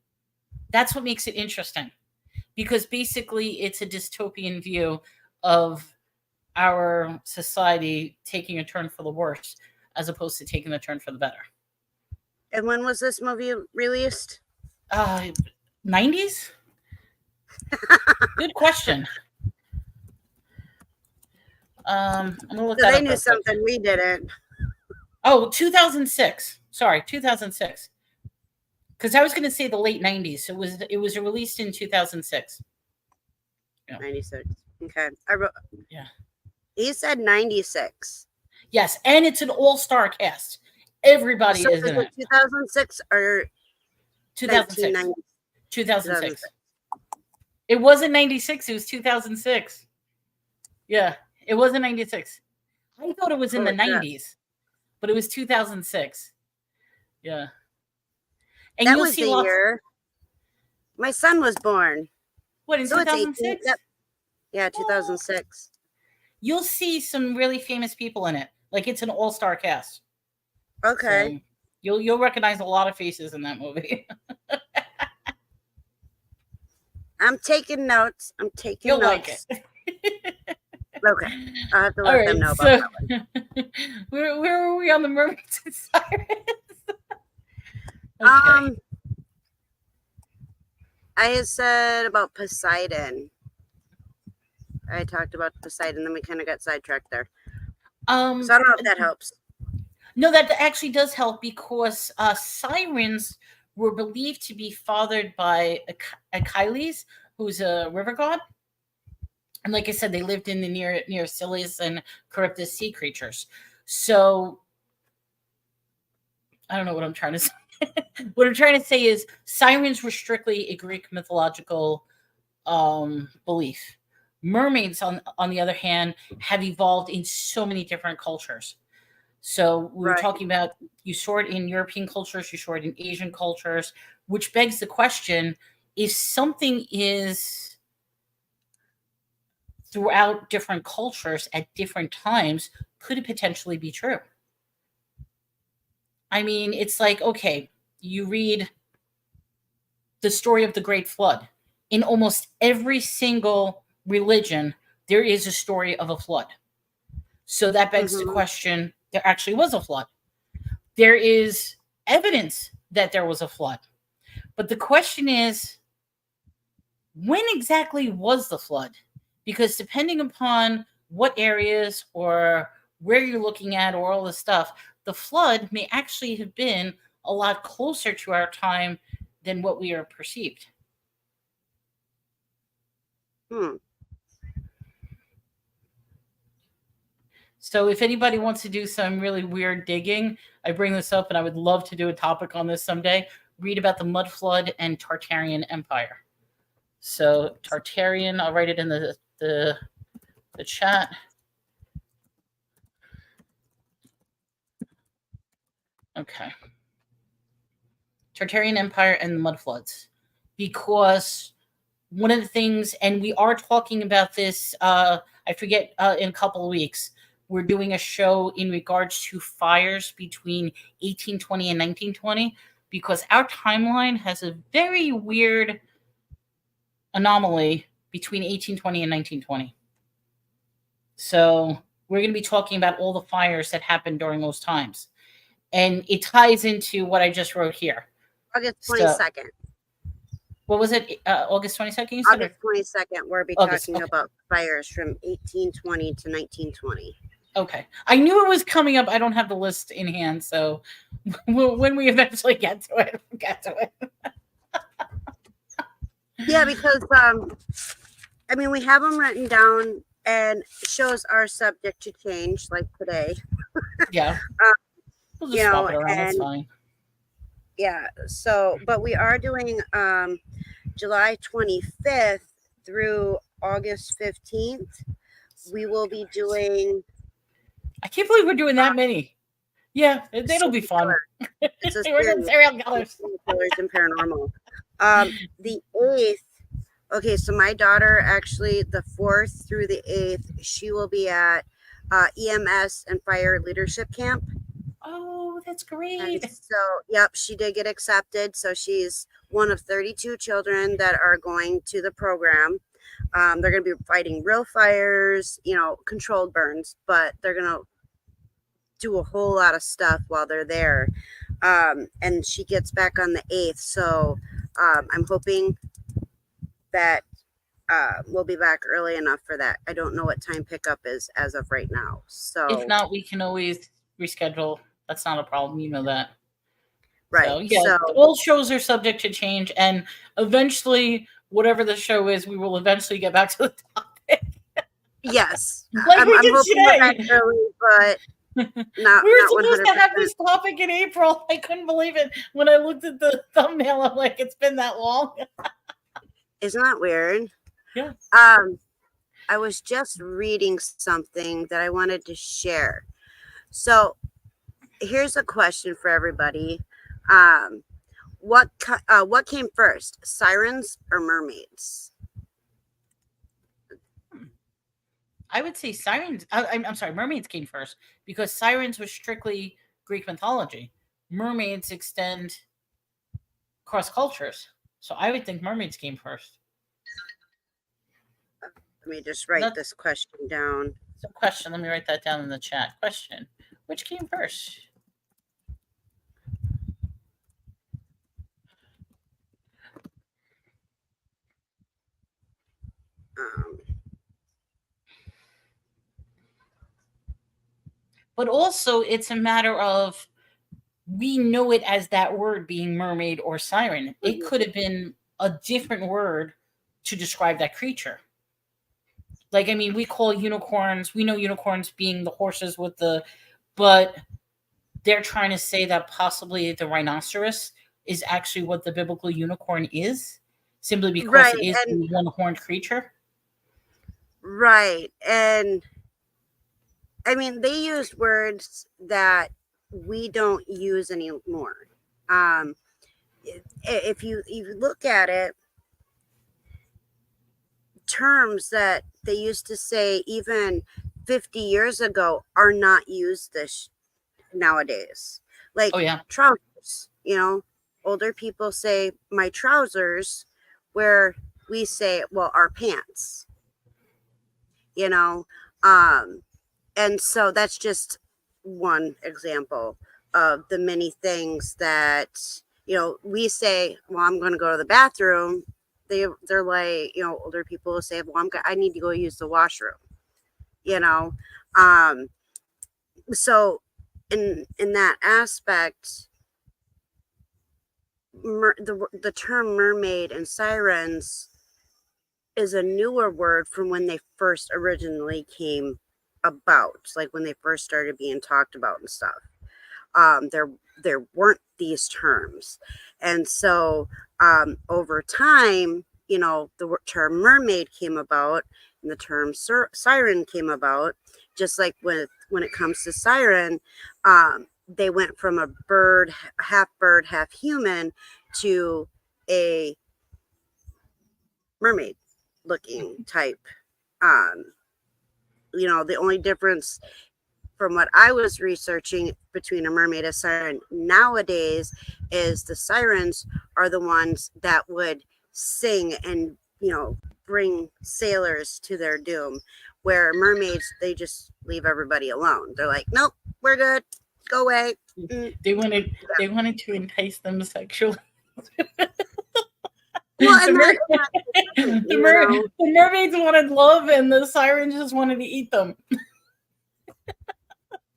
That's what makes it interesting, because basically it's a dystopian view of our society taking a turn for the worse as opposed to taking a turn for the better. And when was this movie released? 90s? Good question. I'm gonna look So that they up knew real quick. something we didn't. Oh, 2006. Sorry, 2006. Because I was going to say the late 90s. So it was released in 2006. 96. Okay. I wrote. Yeah. He said 96. Yes, and it's an all-star cast. Everybody So is is in it it. 2006 or 2006. 1990? 2006. It wasn't 96. It was 2006. Yeah, it wasn't 96. I thought it was in the Holy crap. 90s, but it was 2006. Yeah. And That you'll was see the lots. year my son was born. What, in So it's 18. 2006? Yep. Yeah, 2006. You'll see some really famous people in it. Like, it's an all-star cast. Okay. So you'll recognize a lot of faces in that movie. I'm taking notes. I'm taking You'll notes. like it. Okay. I'll have to All let right, them know about so that one. where were we on the Mermaids and Sirens? I had said about Poseidon. I talked about Poseidon, then we kind of got sidetracked there. So I don't know if that helps. No, that actually does help, because Sirens were believed to be fathered by Achilles, who's a river god. And like I said, they lived in the near Silius and Charybdis sea creatures. So I don't know what I'm trying to say. What I'm trying to say is Sirens were strictly a Greek mythological belief. Mermaids, on the other hand, have evolved in so many different cultures. So we were Right. talking about, you saw it in European cultures, you saw it in Asian cultures, which begs the question, if something is throughout different cultures at different times could potentially be true. I mean, it's like, okay, you read the story of the Great Flood. In almost every single religion, there is a story of a flood. So that begs the question, there actually was a flood. There is evidence that there was a flood. But the question is, when exactly was the flood? Because depending upon what areas or where you're looking at or all this stuff, the flood may actually have been a lot closer to our time than what we are perceived. So if anybody wants to do some really weird digging, I bring this up and I would love to do a topic on this someday. Read about the mud flood and Tartarian Empire. So Tartarian, I'll write it in the chat. Okay. Tartarian Empire and the mud floods. Because one of the things, and we are talking about this, I forget, in a couple of weeks, we're doing a show in regards to fires between 1820 and 1920, because our timeline has a very weird anomaly between 1820 and 1920. So we're going to be talking about all the fires that happened during those times. And it ties into what I just wrote here. August 22nd. What was it? August 22nd? August 22nd, we'll be talking about fires from 1820 to 1920. Okay. I knew it was coming up. I don't have the list in hand, so when we eventually get to it, we'll get to it. Yeah, because, I mean, we have them written down, and shows are subject to change, like today. Yeah. We'll just you swap know, it around. That's and fine. yeah, so, but we are doing July 25th through August 15th. We will be doing. I can't believe we're doing that many. Yeah, it'll be fun. It's a We're doing serial killers. Killers and paranormal. The 8th. Okay, so my daughter actually, the 4th through the 8th, she will be at EMS and Fire Leadership Camp. Oh, that's great. And so, yep, she did get accepted. So she's one of 32 children that are going to the program. They're going to be fighting real fires, you know, controlled burns, but they're going to do a whole lot of stuff while they're there. And she gets back on the 8th. So I'm hoping that we'll be back early enough for that. I don't know what time pickup is as of right now. So if not, we can always reschedule. That's not a problem. You know that. Right. So, yeah, so, all shows are subject to change, and eventually, whatever the show is, we will eventually get back to the topic. yes. Like I'm we did hoping we're back today. early, but not We were not supposed 100%. to have this topic in April. I couldn't believe it when I looked at the thumbnail. I'm like, it's been that long. Isn't that weird? Yeah. I was just reading something that I wanted to share. So here's a question for everybody. What came first, Sirens or Mermaids? I would say Sirens. I'm sorry, Mermaids came first because Sirens was strictly Greek mythology. Mermaids extend cross cultures. So I would think Mermaids came first. Let me just write this question down. So question, let me write that down in the chat. Question, which came first? But also, it's a matter of we know it as that word being mermaid or siren. It could have been a different word to describe that creature. Like, I mean, we call unicorns, we know unicorns being the horses with the, but they're trying to say that possibly the rhinoceros is actually what the biblical unicorn is, simply because it is a one-horned creature. Right. And I mean, they used words that we don't use anymore. If you look at it, terms that they used to say even 50 years ago are not used this nowadays. Like Oh yeah. trousers, older people say my trousers, where we say, well, our pants, and so that's just one example of the many things that, we say, well, I'm going to go to the bathroom. They're like, older people will say, well, I need to go use the washroom, so in that aspect, the term mermaid and sirens is a newer word from when they first originally came about, like when they first started being talked about and stuff. There weren't these terms, and so over time, the term mermaid came about and the term siren came about. Just like when it comes to siren, they went from a bird, half human, to a mermaid looking type. The only difference from what I was researching between a mermaid and a siren nowadays is the sirens are the ones that would sing and, bring sailors to their doom, where mermaids, they just leave everybody alone. They're like, nope, we're good. Go away. They wanted to entice them sexually. Well, and the mermaids wanted love, and the sirens just wanted to eat them.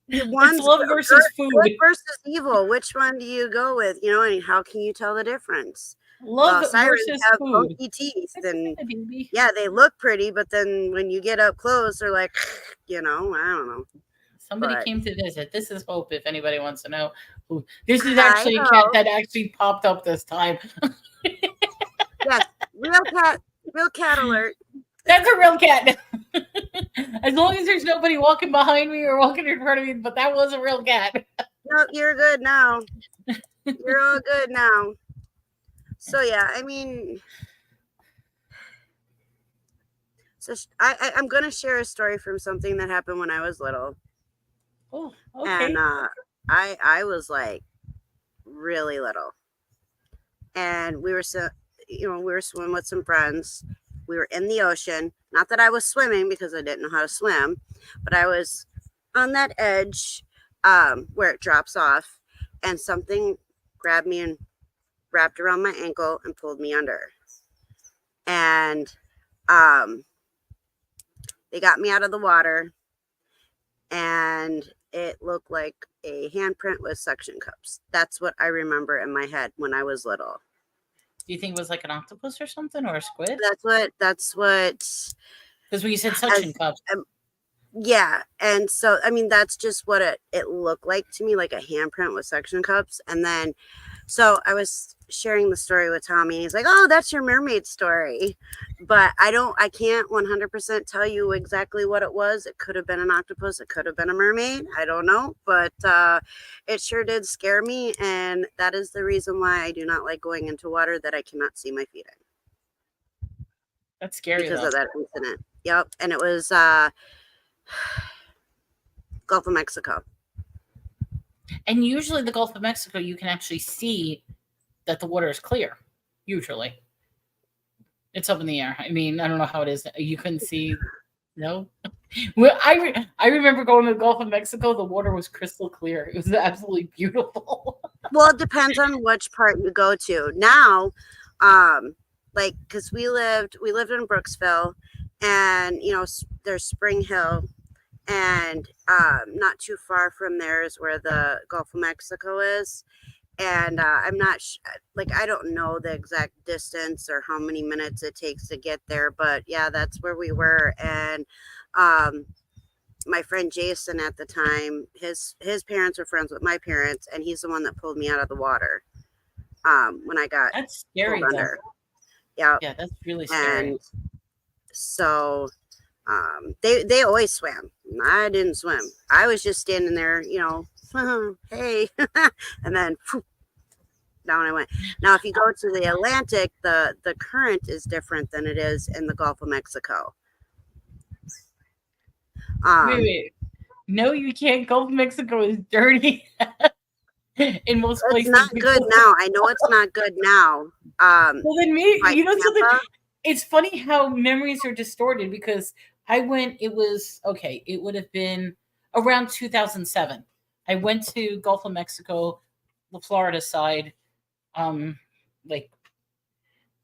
It's love versus food. Good versus evil. Which one do you go with? And how can you tell the difference? Love sirens versus have food. funky teeth, and Baby. yeah, they look pretty, but then when you get up close, they're like, I don't know. Somebody But- came to visit. This is Hope, if anybody wants to know. This is actually a cat that actually popped up this time. Yes, real cat alert. That's a real cat. As long as there's nobody walking behind me or walking in front of me, but that was a real cat. No, you're good now. You're all good now. So yeah, I mean, so I'm gonna share a story from something that happened when I was little, Oh, okay. and I was like really little, and we were swimming with some friends. We were in the ocean. Not that I was swimming because I didn't know how to swim, but I was on that edge where it drops off, and something grabbed me and wrapped around my ankle and pulled me under. And they got me out of the water, and it looked like a handprint with suction cups. That's what I remember in my head when I was little. Do you think it was like an octopus or something, or a squid? That's what Because when you said suction cups. Yeah, and so I mean that's just what it looked like to me, like a handprint with suction cups. And then so I was sharing the story with Tommy, and he's like, oh, that's your mermaid story. But I can't 100% tell you exactly what it was. It could have been an octopus, it could have been a mermaid, I don't know, but it sure did scare me, and that is the reason why I do not like going into water that I cannot see my feet in. That's scary Because though. of that incident. Yep. And it was Gulf of Mexico. And usually the Gulf of Mexico, you can actually see that the water is clear. Usually. It's up in the air. I mean, I don't know how it is. You couldn't see. No? Well, I remember going to the Gulf of Mexico. The water was crystal clear. It was absolutely beautiful. Well, it depends on which part you go to. Now, like, because we lived in Brooksville, and there's Spring Hill, and not too far from there is where the Gulf of Mexico is. And I'm not I don't know the exact distance or how many minutes it takes to get there, but yeah, that's where we were. And my friend Jason at the time, his parents were friends with my parents, and he's the one that pulled me out of the water when I got That's scary pulled though. under. Yeah. Yeah, that's really scary. And so they always swam. I didn't swim. I was just standing there, hey, and then down I went. Now, if you go to the Atlantic, the current is different than it is in the Gulf of Mexico. Wait. No, you can't. Gulf of Mexico is dirty in most It's places. not good now. I know it's not good now. Well, then me, Like you know something? Tampa? It's funny how memories are distorted because I went, it would have been around 2007. I went to Gulf of Mexico, the Florida side, like,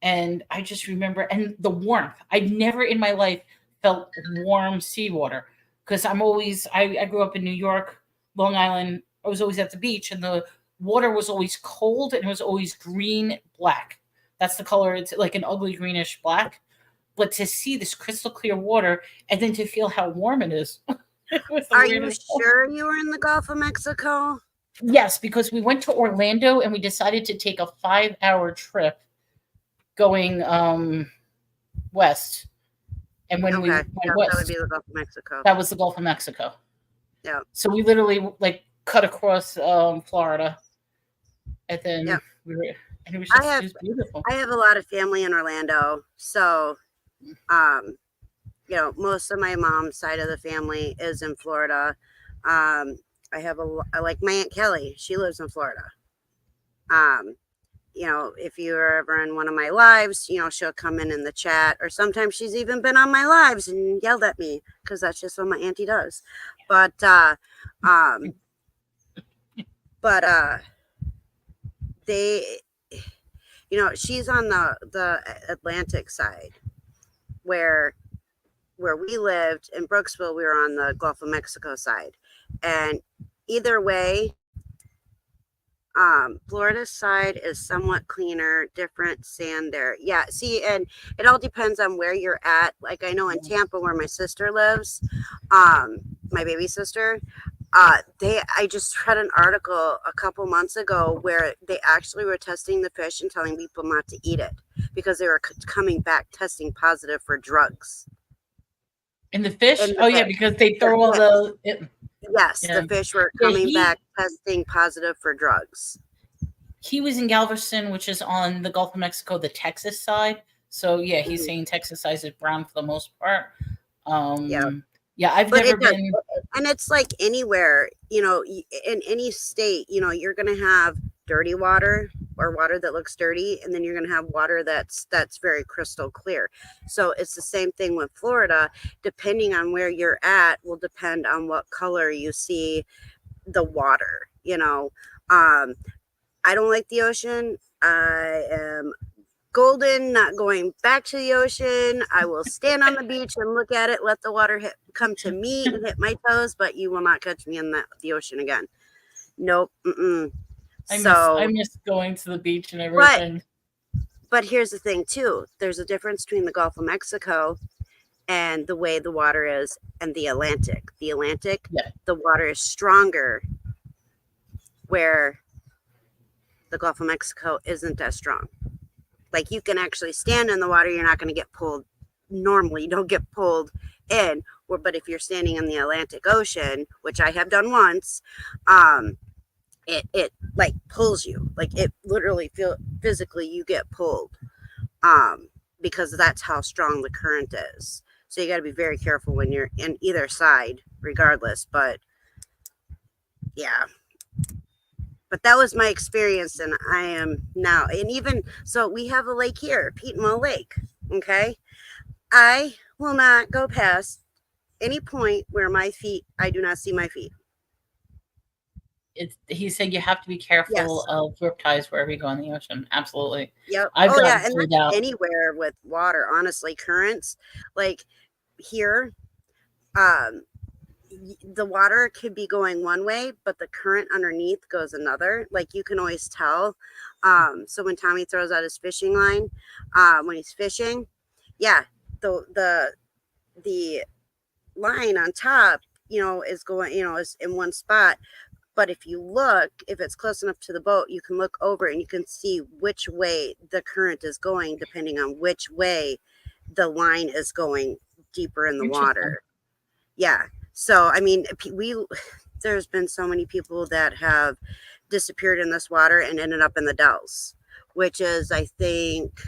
and I just remember, and the warmth. I'd never in my life felt warm seawater because I grew up in New York, Long Island. I was always at the beach, and the water was always cold and it was always green black. That's the color. It's like an ugly greenish black. But to see this crystal clear water and then to feel how warm it is. It was the Are you weirdest- sure you were in the Gulf of Mexico? Yes, because we went to Orlando and we decided to take a 5-hour trip going west. And when we Okay, went yeah, west, that would be the Gulf of Mexico. that was the Gulf of Mexico. Yeah. So we literally like cut across Florida, and then Yeah. we were, and it was I just have- it was beautiful. I have a lot of family in Orlando, so you know, most of my mom's side of the family is in Florida. I have I like my Aunt Kelly. She lives in Florida. You know, if you're ever in one of my lives, you know, she'll come in the chat, or sometimes she's even been on my lives and yelled at me because that's just what my auntie does. But they, you know, she's on the Atlantic side where we lived in Brooksville. We were on the Gulf of Mexico side, and either way, Florida's side is somewhat cleaner, different sand there. Yeah, see, and it all depends on where you're at. Like I know in Tampa where my sister lives, my baby sister, I just read an article a couple months ago where they actually were testing the fish and telling people not to eat it because they were coming back testing positive for drugs. And the fish? And the Oh yeah, fish. because they throw all the Yes, Yeah. the fish were Yeah, coming back testing positive for drugs. he was in Galveston, which is on the Gulf of Mexico, the Texas side. So yeah, he's saying Texas side is brown for the most part. Yeah, I've But never it does, been. and it's like anywhere, you know, in any state, you know, you're gonna have dirty water or water that looks dirty, and then you're gonna have water that's very crystal clear. So it's the same thing with Florida. Depending on where you're at, will depend on what color you see the water. You know, I don't like the ocean. I am golden, not going back to the ocean. I will stand on the beach and look at it, let the water come to me and hit my toes, but you will not catch me in the ocean again. Nope. I miss going to the beach and everything. But here's the thing too. There's a difference between the Gulf of Mexico and the way the water is and the Atlantic. The Atlantic, Yeah. the water is stronger, where the Gulf of Mexico isn't as strong. Like you can actually stand in the water, you're not going to get pulled. Normally, you don't get pulled in. But if you're standing in the Atlantic Ocean, which I have done once, it like pulls you. Like it literally physically you get pulled, because that's how strong the current is. So you got to be very careful when you're in either side, regardless. But yeah. But that was my experience, and I am now. And even so, we have a lake here, Peatmo Lake. Okay, I will not go past any point where I do not see my feet. He said you have to be careful Yes. of riptides wherever you go in the ocean. Absolutely. Yep. I've Oh yeah, gotten and freaked that's out. anywhere with water. Honestly, currents like here, the water could be going one way, but the current underneath goes another. Like you can always tell. So when Tommy throws out his fishing line, when he's fishing, yeah, the line on top, you know, is going, you know, is in one spot. But if you look, if it's close enough to the boat, you can look over and you can see which way the current is going, depending on which way the line is going deeper in the water. Yeah. So, I mean, there's been so many people that have disappeared in this water and ended up in the Dells, which is, I think,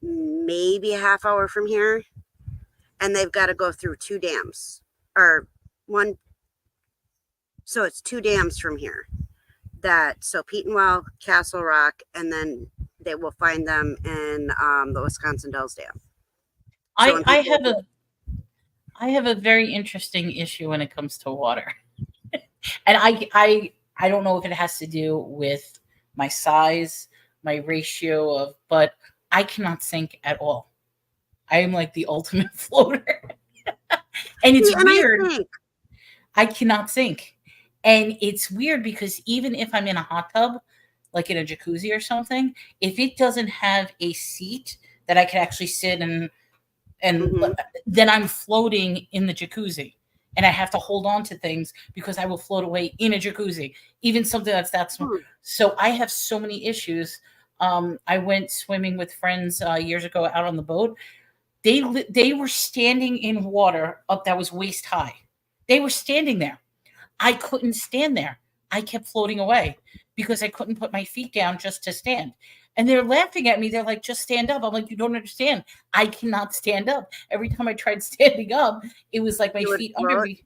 maybe a half hour from here. And they've got to go through 2 dams or one. So it's 2 dams from here. So Petenwell, Castle Rock, and then they will find them in the Wisconsin Dells Dam. So when I people- have a very interesting issue when it comes to water. And I don't know if it has to do with my size, my ratio of, but I cannot sink at all. I am like the ultimate floater. And it's See, and weird. I cannot sink. And it's weird because even if I'm in a hot tub, like in a jacuzzi or something, if it doesn't have a seat that I can actually sit and then I'm floating in the jacuzzi. And I have to hold on to things because I will float away in a jacuzzi, even something that's that small. So I have so many issues. I went swimming with friends years ago out on the boat. They were standing in water up that was waist high. They were standing there. I couldn't stand there. I kept floating away because I couldn't put my feet down just to stand. And they're laughing at me. They're like, just stand up. I'm like, you don't understand. I cannot stand up. Every time I tried standing up, it was like my feet under me.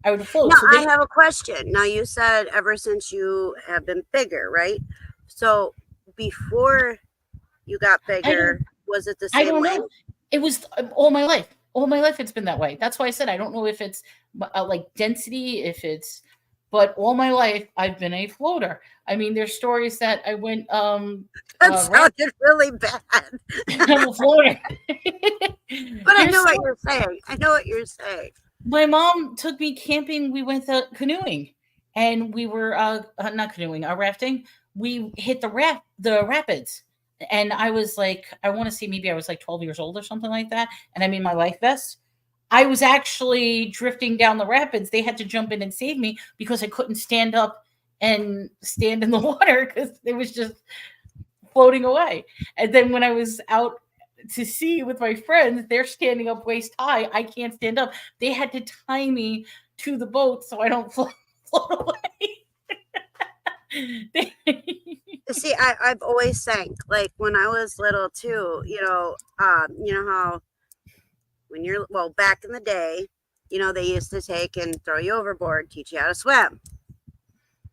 I would float. Now, So I have a question. Now, you said ever since you have been bigger, right? So before you got bigger, was it the same I don't way? know. It was all my life. All my life it's been that way. That's why I said I don't know if it's like density, but all my life I've been a floater. I mean, there's stories that I went That sounded really bad. I'm a floater. But I know what you're saying. I know what you're saying. My mom took me camping. We went canoeing, and we were not canoeing, rafting. We hit the rapids, and I was like, I want to say maybe I was like 12 years old or something like that, and I'm in my life vest. I was actually drifting down the rapids. They had to jump in and save me because I couldn't stand up and stand in the water because it was just floating away. And then when I was out to sea with my friends, they're standing up waist high. I can't stand up. They had to tie me to the boat so I don't float away. See, I've always sank. Like when I was little too, you know how when you're back in the day, they used to take and throw you overboard, teach you how to swim.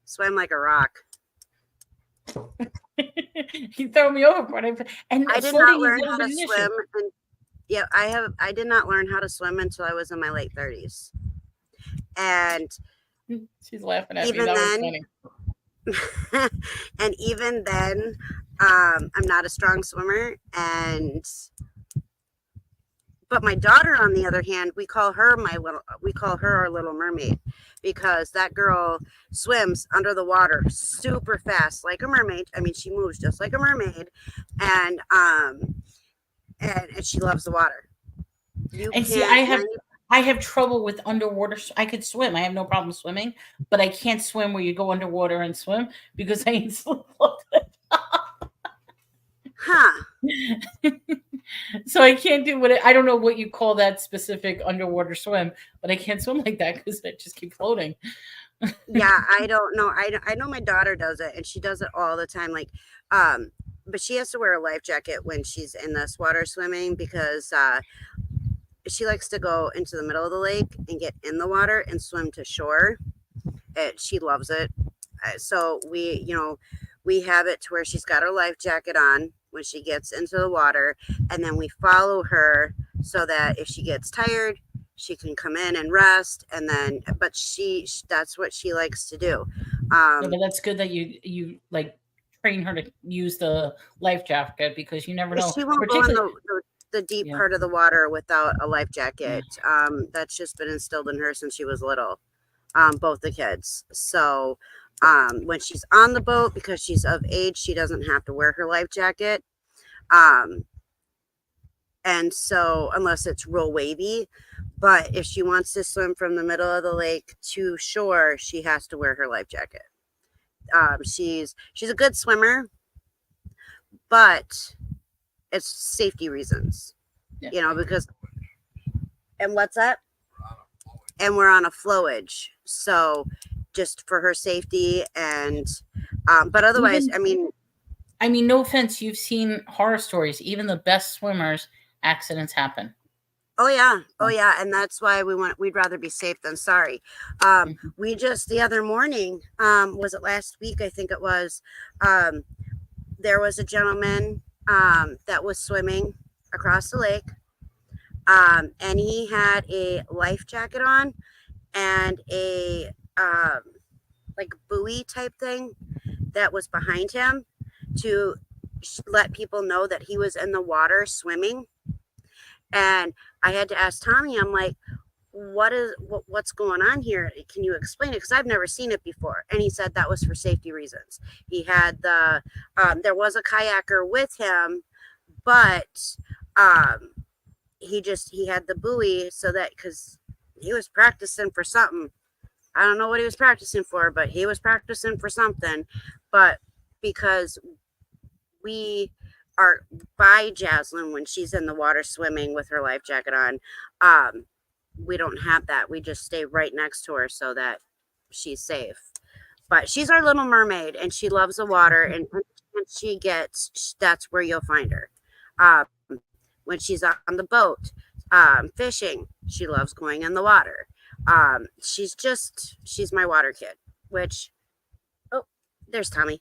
Swim like a rock. You throw me overboard, and I did not learn how to swim. I did not learn how to swim until I was in my late 30s. And she's laughing at even me. That then, was funny. and even then, I'm not a strong swimmer. But my daughter, on the other hand, we call her our little mermaid, because that girl swims under the water super fast, like a mermaid. I mean, she moves just like a mermaid, and she loves the water. I have trouble with underwater. I could swim. I have no problem swimming, but I can't swim where you go underwater and swim because I ain't so Huh. So I can't do I don't know what you call that specific underwater swim, but I can't swim like that because I just keep floating. Yeah, I don't know. I know my daughter does it, and she does it all the time. Like, but she has to wear a life jacket when she's in this water swimming because she likes to go into the middle of the lake and get in the water and swim to shore. She loves it. So we have it to where she's got her life jacket on when she gets into the water, and then we follow her so that if she gets tired, she can come in and rest. And then, but that's what she likes to do. But that's good that you like train her to use the life jacket, because you never know. She won't go in the deep part of the water without a life jacket. That's just been instilled in her since she was little. Both the kids. So when she's on the boat, because she's of age, she doesn't have to wear her life jacket. And so unless it's real wavy, but if she wants to swim from the middle of the lake to shore, she has to wear her life jacket. She's a good swimmer, but it's safety reasons, because, and what's that? And we're on a flowage. So just for her safety and, but otherwise, I mean, no offense. You've seen horror stories. Even the best swimmers, accidents happen. Oh yeah, and that's why we'd rather be safe than sorry. We just the other morning, was it last week? I think it was. There was a gentleman that was swimming across the lake, and he had a life jacket on and a like buoy type thing that was behind him to let people know that he was in the water swimming. And I had to ask Tommy, I'm like, what's going on here? Can you explain it? Because I've never seen it before. And he said that was for safety reasons. He had there was a kayaker with him, but he had the buoy so that, because he was practicing for something. I don't know what he was practicing for, but he was practicing for something. But because we are by Jaslyn when she's in the water swimming with her life jacket on, we don't have that. We just stay right next to her so that she's safe. But she's our little mermaid, and she loves the water. And when she gets, that's where you'll find her. When she's on the boat, fishing, she loves going in the water. She's my water kid, which, oh, there's Tommy,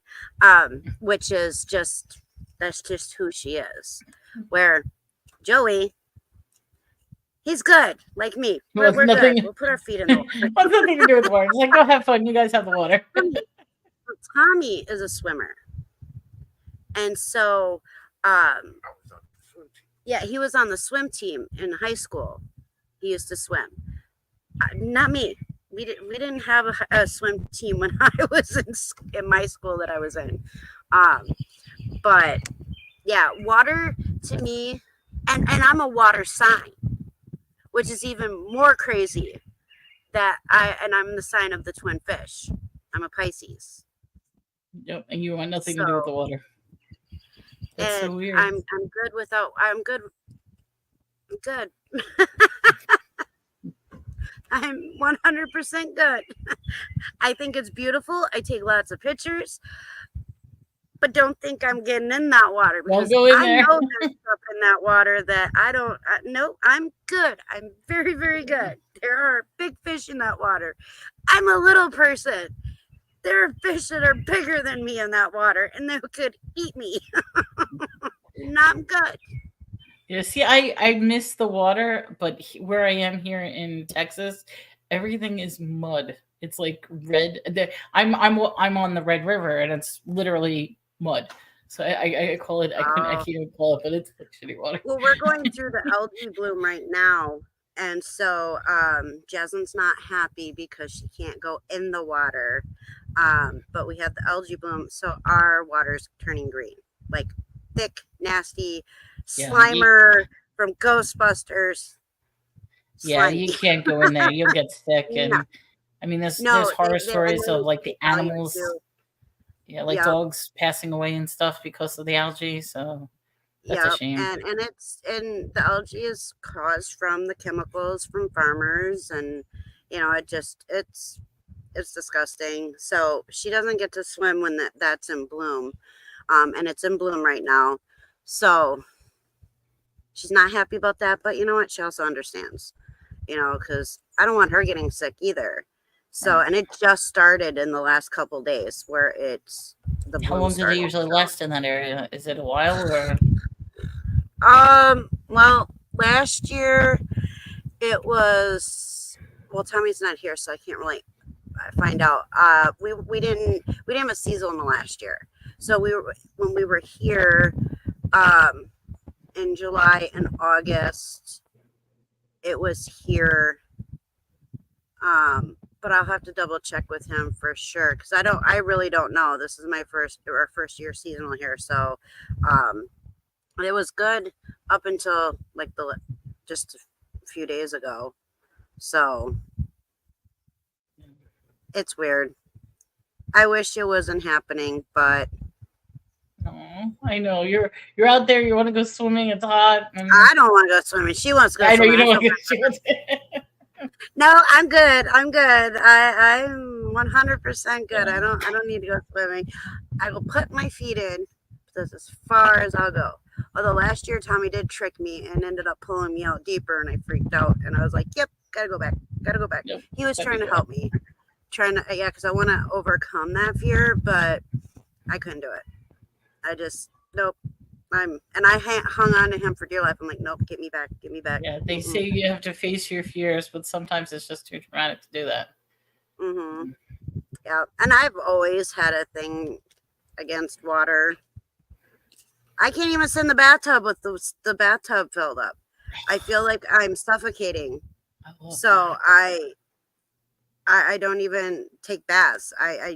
which is just, that's just who she is. Where Joey, he's good, like me. We're Nothing- good. We'll put our feet in the water. What's nothing to do with the water? It's like, go have fun. You guys have the water. Tommy is a swimmer. And so, yeah, he was on the swim team in high school. He used to swim. Not me. We didn't have a swim team when I was in my school that I was in. But yeah, water to me, and I'm a water sign, which is even more crazy. I'm the sign of the twin fish. I'm a Pisces. Yep, and you want nothing to do with the water. That's so weird. I'm good without. I'm good. I'm 100% good. I think it's beautiful. I take lots of pictures, but don't think I'm getting in that water, because Don't go in I there. know there's stuff in that water that I don't. No, I'm good. I'm very, very good. There are big fish in that water. I'm a little person. There are fish that are bigger than me in that water, and they could eat me. Not good. Yeah, see, I miss the water, but where I am here in Texas, everything is mud. It's like red. I'm on the Red River, and it's literally mud. So I call it. I can't even call it, but it's like shitty water. Well, we're going through the algae bloom right now, and so Jasmine's not happy because she can't go in the water. But we have the algae bloom, so our water's turning green, like thick, nasty Slimer from Ghostbusters. Yeah, Slimy. you can't go in there. You'll get sick. And No. I mean, there's No, horror they stories of like the tell you animals. to. Yeah, like Yep. dogs passing away and stuff because of the algae. So that's a shame. And the algae is caused from the chemicals from farmers, and it's disgusting. So she doesn't get to swim when that's in bloom, and it's in bloom right now. So she's not happy about that, but you know what? She also understands, because I don't want her getting sick either. So, and it just started in the last couple days where it's the bloom. How long do they started. usually last in that area? Is it a while or? Well, last year it was, well, Tommy's not here, so I can't really find out. We didn't have a seasonal last year. So when we were here in July and August, it was here. But I'll have to double check with him for sure, because I really don't know. This is our first year seasonal here, so it was good up until like just a few days ago. So it's weird. I wish it wasn't happening, but Oh, I know you're out there. You want to go swimming. It's hot. And I don't want to go swimming. She wants to go I know swimming. you don't want to go swimming. No, I'm good. I'm 100% good. I don't need to go swimming. I will put my feet in. That's as far as I'll go. Although last year Tommy did trick me and ended up pulling me out deeper, and I freaked out. And I was like, "Yep, gotta go back. Gotta go back." Yep, He was that'd trying be to good. help me, because I want to overcome that fear, but I couldn't do it. I just nope. I hung on to him for dear life. I'm like, nope, get me back, get me back. Yeah, they say you have to face your fears, but sometimes it's just too traumatic to do that. Mm-hmm. Yeah, and I've always had a thing against water. I can't even sit in the bathtub with the bathtub filled up. I feel like I'm suffocating. I love So that. I don't even take baths. I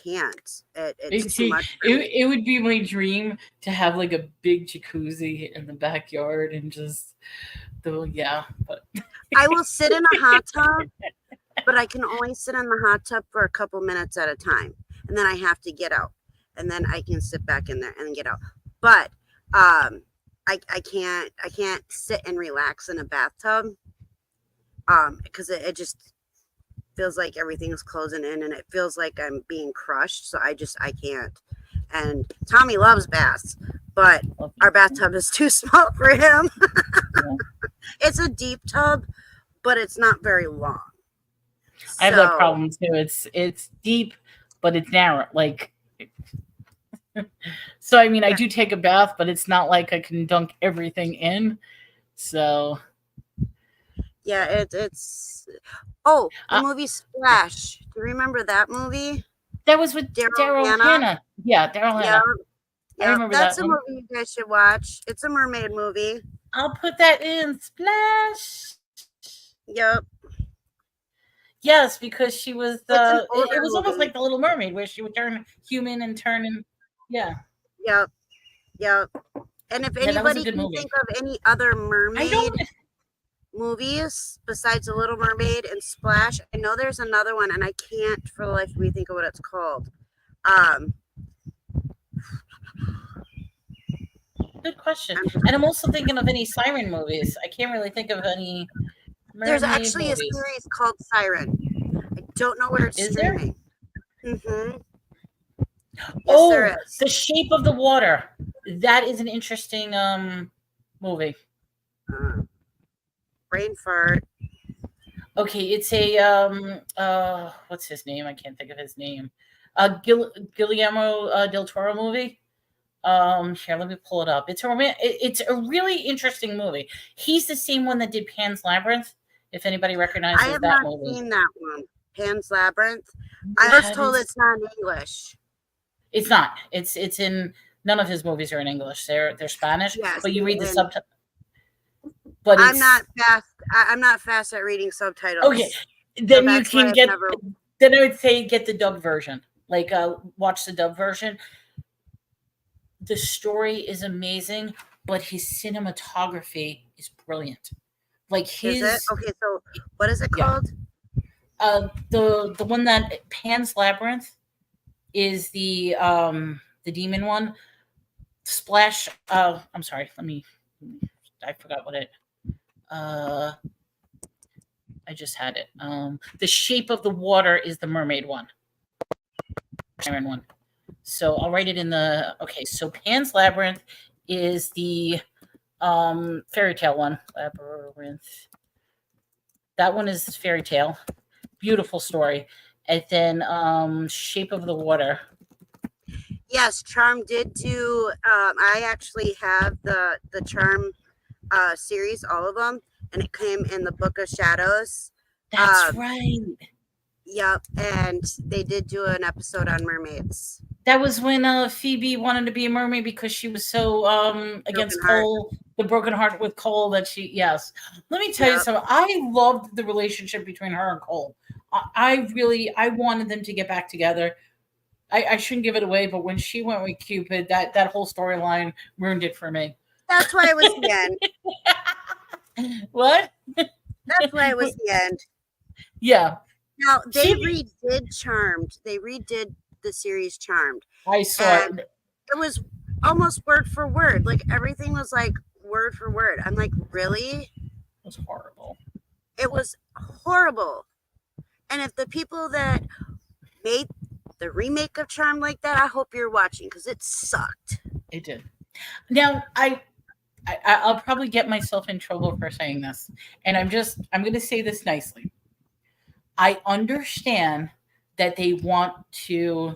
can't. It's too See, much for me. it would be my dream to have like a big jacuzzi in the backyard and just but I will sit in a hot tub, but I can only sit in the hot tub for a couple minutes at a time, and then I have to get out, and then I can sit back in there and get out. But I can't sit and relax in a bathtub, because it just feels like everything's closing in, and it feels like I'm being crushed. So I can't. And Tommy loves baths, but our bathtub is too small for him. It's a deep tub, but it's not very long. I have that So, problem too. It's deep, but it's narrow. Like, so I mean, I do take a bath, but it's not like I can dunk everything in. So yeah, it's. Oh, the Uh, movie Splash. Do you remember that movie? that was with Daryl Daryl Hannah? Hannah. Yeah, Daryl Yeah, Hannah. I yeah, remember that's that a one. movie you guys should watch. It's a mermaid movie. I'll put that in Splash. Yep, Yes, because she was it's an it older was almost movie. like the Little Mermaid, where she would turn human and turn and yeah, Yep, yep. And if yeah, that was a anybody good can movie. think of any other I mermaid don't. movies besides The Little Mermaid and Splash, I know there's another one, and I can't for the life of me think of what it's called. Good question. I'm just- And I'm also thinking of any siren movies. I can't really think of any there's mermaid actually movies. a series called Siren. I don't know where it's Is there? streaming. Mm-hmm. Yes, Oh, there is. The Shape of the Water. That is an interesting movie. Brain fart. Okay, it's a what's his name? I can't think of his name. Guillermo del Toro movie. Here, let me pull it up. It's a really interesting movie. He's the same one that did Pan's Labyrinth. If anybody I recognizes have that not movie. seen that one. Pan's Labyrinth. I was told it's not in English. It's not. It's in none of his movies are in English. They're Spanish. Yes, But you read the and subtitle. But I'm it's not fast. I'm not fast at reading subtitles. okay. Then you that's why can I've get. never- Then I would say get the dub version. Like watch the dub version. The story is amazing, but his cinematography is brilliant. Like Is it? his Okay, so what is it Yeah. called? The one that Pan's Labyrinth is the demon one. Splash. I'm sorry. I forgot what it. I just had it. The Shape of the Water is the mermaid one. Siren one. So I'll write it in the. Okay, so Pan's Labyrinth is the fairy tale one. Labyrinth. That one is fairy tale. Beautiful story. And then Shape of the Water. Yes, Charm did do. I actually have the Charm series, all of them, and it came in the Book of Shadows. That's right. Yep, and they did do an episode on mermaids. That was when Phoebe wanted to be a mermaid because she was so against Broken heart. Cole, the broken heart with Cole that she, yes. Let me tell you Yep. something. I loved the relationship between her and Cole. I wanted them to get back together. I shouldn't give it away, but when she went with Cupid, that whole storyline ruined it for me. That's why it was the end. What? That's why it was the end. Yeah, Now they She- redid Charmed. They redid the series Charmed. I saw And it. it was almost word for word. Like everything was like word for word. I'm like, really? It was horrible. It was horrible. And if the people that made the remake of Charmed like that, I hope you're watching because it sucked. It did. Now, I'll probably get myself in trouble for saying this, and I'm going to say this nicely. I understand that they want to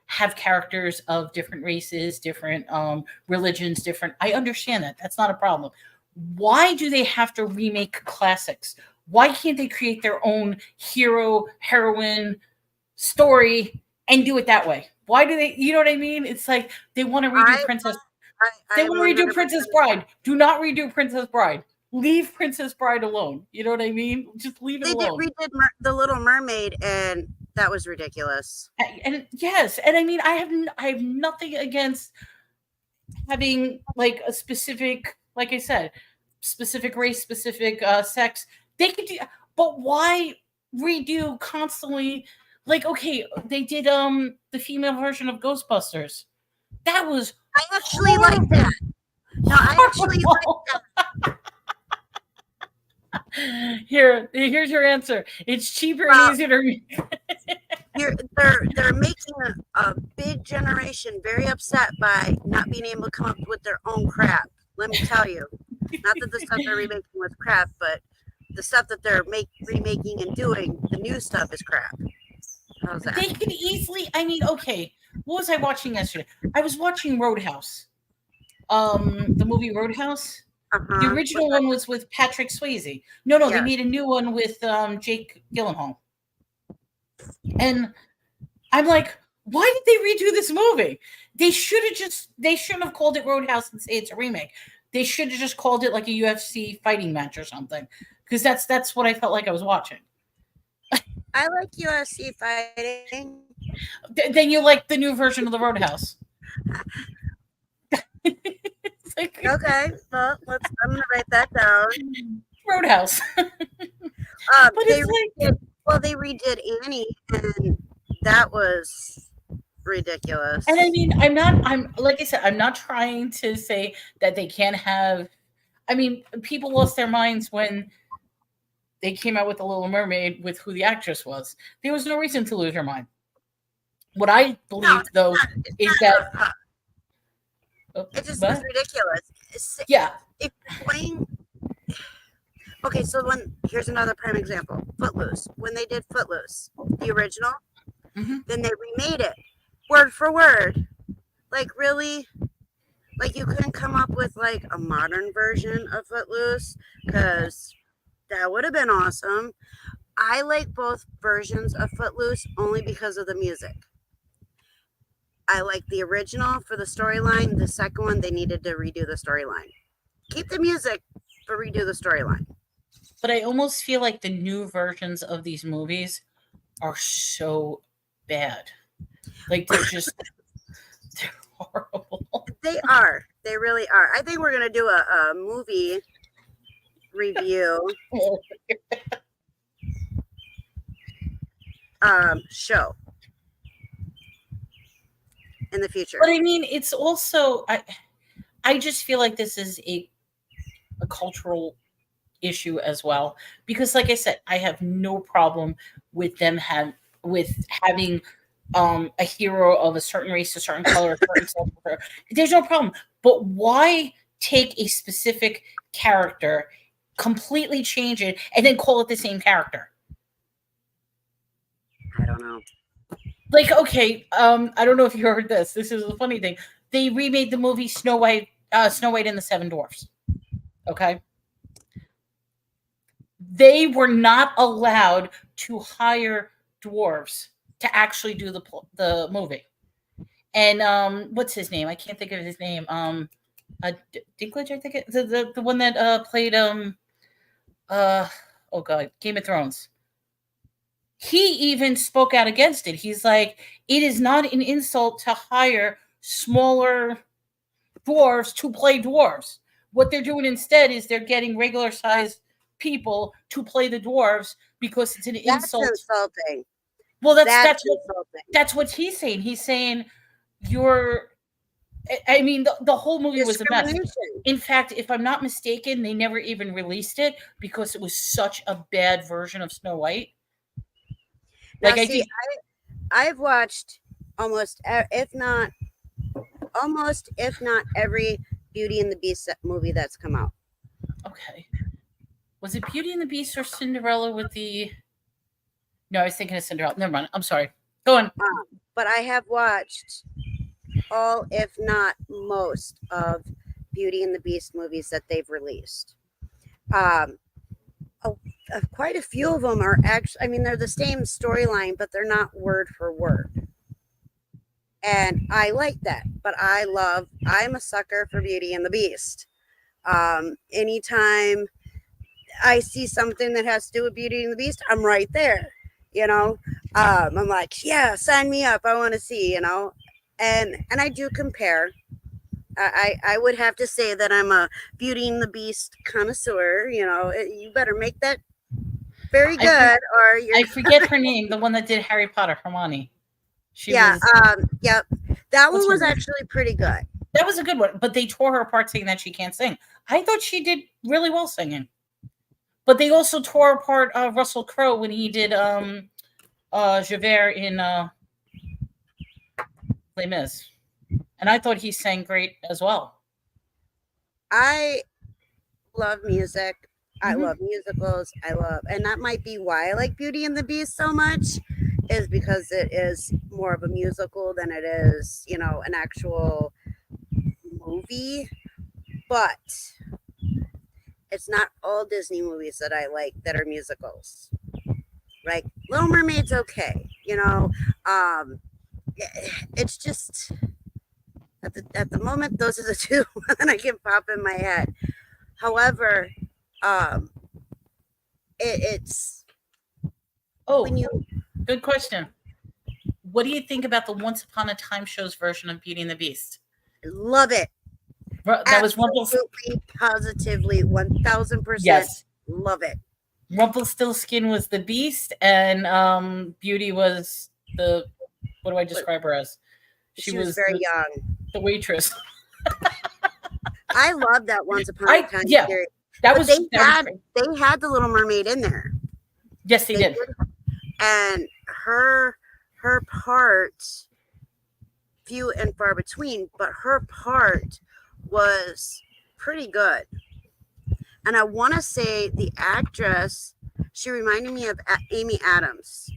have characters of different races, different religions, different. I understand that. That's not a problem. Why do they have to remake classics? Why can't they create their own hero, heroine story and do it that way? Why do they? You know what I mean? It's like they want to redo Princess. They want to redo Princess Bride. Do not redo Princess Bride. Leave Princess Bride alone. You know what I mean? Just leave it alone. They redid the Little Mermaid, and that was ridiculous. And yes, and I mean, I have nothing against having like a specific, like I said, specific race, specific sex. They could do, but why redo constantly? Like, okay, they did the female version of Ghostbusters. That was I actually like that. No, I actually like that. Here's your answer. It's cheaper and easier to read. They're making a big generation very upset by not being able to come up with their own crap. Let me tell you. Not that the stuff they're remaking was crap, but the stuff that they're remaking and doing, the new stuff is crap. How's that? They could easily, I mean, okay. What was I watching yesterday? I was watching Roadhouse. The movie Roadhouse. Uh-huh. The original one was with Patrick Swayze. No, Yes. they made a new one with Jake Gyllenhaal. And I'm like, why did they redo this movie? They shouldn't have called it Roadhouse and say it's a remake. They should have just called it like a UFC fighting match or something. Because that's what I felt like I was watching. I like UFC fighting. Then you like the new version of the Roadhouse. It's like, Okay, well, I'm gonna write that down. Roadhouse. But they redid Annie, and that was ridiculous. And I mean, I'm like I said, I'm not trying to say that they can't have. I mean, people lost their minds when they came out with The Little Mermaid with who the actress was. There was no reason to lose your mind. What I believe, though, is that it just was ridiculous. Yeah. If you're playing, okay, so here's another prime example: Footloose. When they did Footloose, the original, then they remade it word for word. Like, really? Like, you couldn't come up with like a modern version of Footloose, because that would have been awesome. I like both versions of Footloose only because of the music. I like the original for the storyline. The second one, they needed to redo the storyline. Keep the music, but redo the storyline. But I almost feel like the new versions of these movies are so bad. Like, they're horrible. They are. They really are. I think we're going to do a movie review show in the future. But I mean, it's also I just feel like this is a cultural issue as well, because like I said, I have no problem with them having a hero of a certain race, a certain color, a certain color. There's no problem. But why take a specific character, completely change it, and then call it the same character? I don't know. Like, okay, I don't know if you heard this. This is a funny thing. They remade the movie Snow White and the Seven Dwarfs. Okay? They were not allowed to hire dwarves to actually do the movie. And what's his name? I can't think of his name. Dinklage, I think the one that played oh god, Game of Thrones. He even spoke out against it. He's like, it is not an insult to hire smaller dwarves to play dwarves. What they're doing instead is they're getting regular sized people to play the dwarves because it's an insult. That's insulting. Well, that's what he's saying. He's saying I mean, the whole movie was a mess. In fact, if I'm not mistaken, they never even released it because it was such a bad version of Snow White. Now, I've watched almost, if not almost, if not every Beauty and the Beast movie that's come out. Okay. Was it Beauty and the Beast or Cinderella with the? No, I was thinking of Cinderella. Never mind. I'm sorry. Go on. But I have watched all, if not most, of Beauty and the Beast movies that they've released. Quite a few of them are actually, I mean, they're the same storyline, but they're not word for word. And I like that. But I'm a sucker for Beauty and the Beast. Anytime I see something that has to do with Beauty and the Beast, I'm right there. I'm like, yeah, sign me up. I want to see, and I do compare. I would have to say that I'm a Beauty and the Beast connoisseur. You better make that very good, or you're. I forget her name. The one that did Harry Potter, Hermione. Yep. That one was her name? actually pretty good. That was a good one, but they tore her apart saying that she can't sing. I thought she did really well singing. But they also tore apart Russell Crowe when he did Javert in Les Mis. And I thought he sang great as well. I love music. I Mhm. love musicals. And that might be why I like Beauty and the Beast so much, is because it is more of a musical than it is, an actual movie. But it's not all Disney movies that I like that are musicals. Like Little Mermaid's okay, it's just at the moment those are the two that I can pop in my head. However, it's Oh, when you good question. What do you think about the Once Upon a Time show's version of Beauty and the Beast? love it, That was absolutely, positively, 1000%. Yes. Love it. Rumpelstiltskin was the Beast, and Beauty was the. What do I describe her as? She was very young. The waitress. I love that Once Upon a Time series. That But was. they great. had the Little Mermaid in there. Yes, they did. And her part, few and far between, but her part was pretty good. And I want to say the actress, she reminded me of Amy Adams,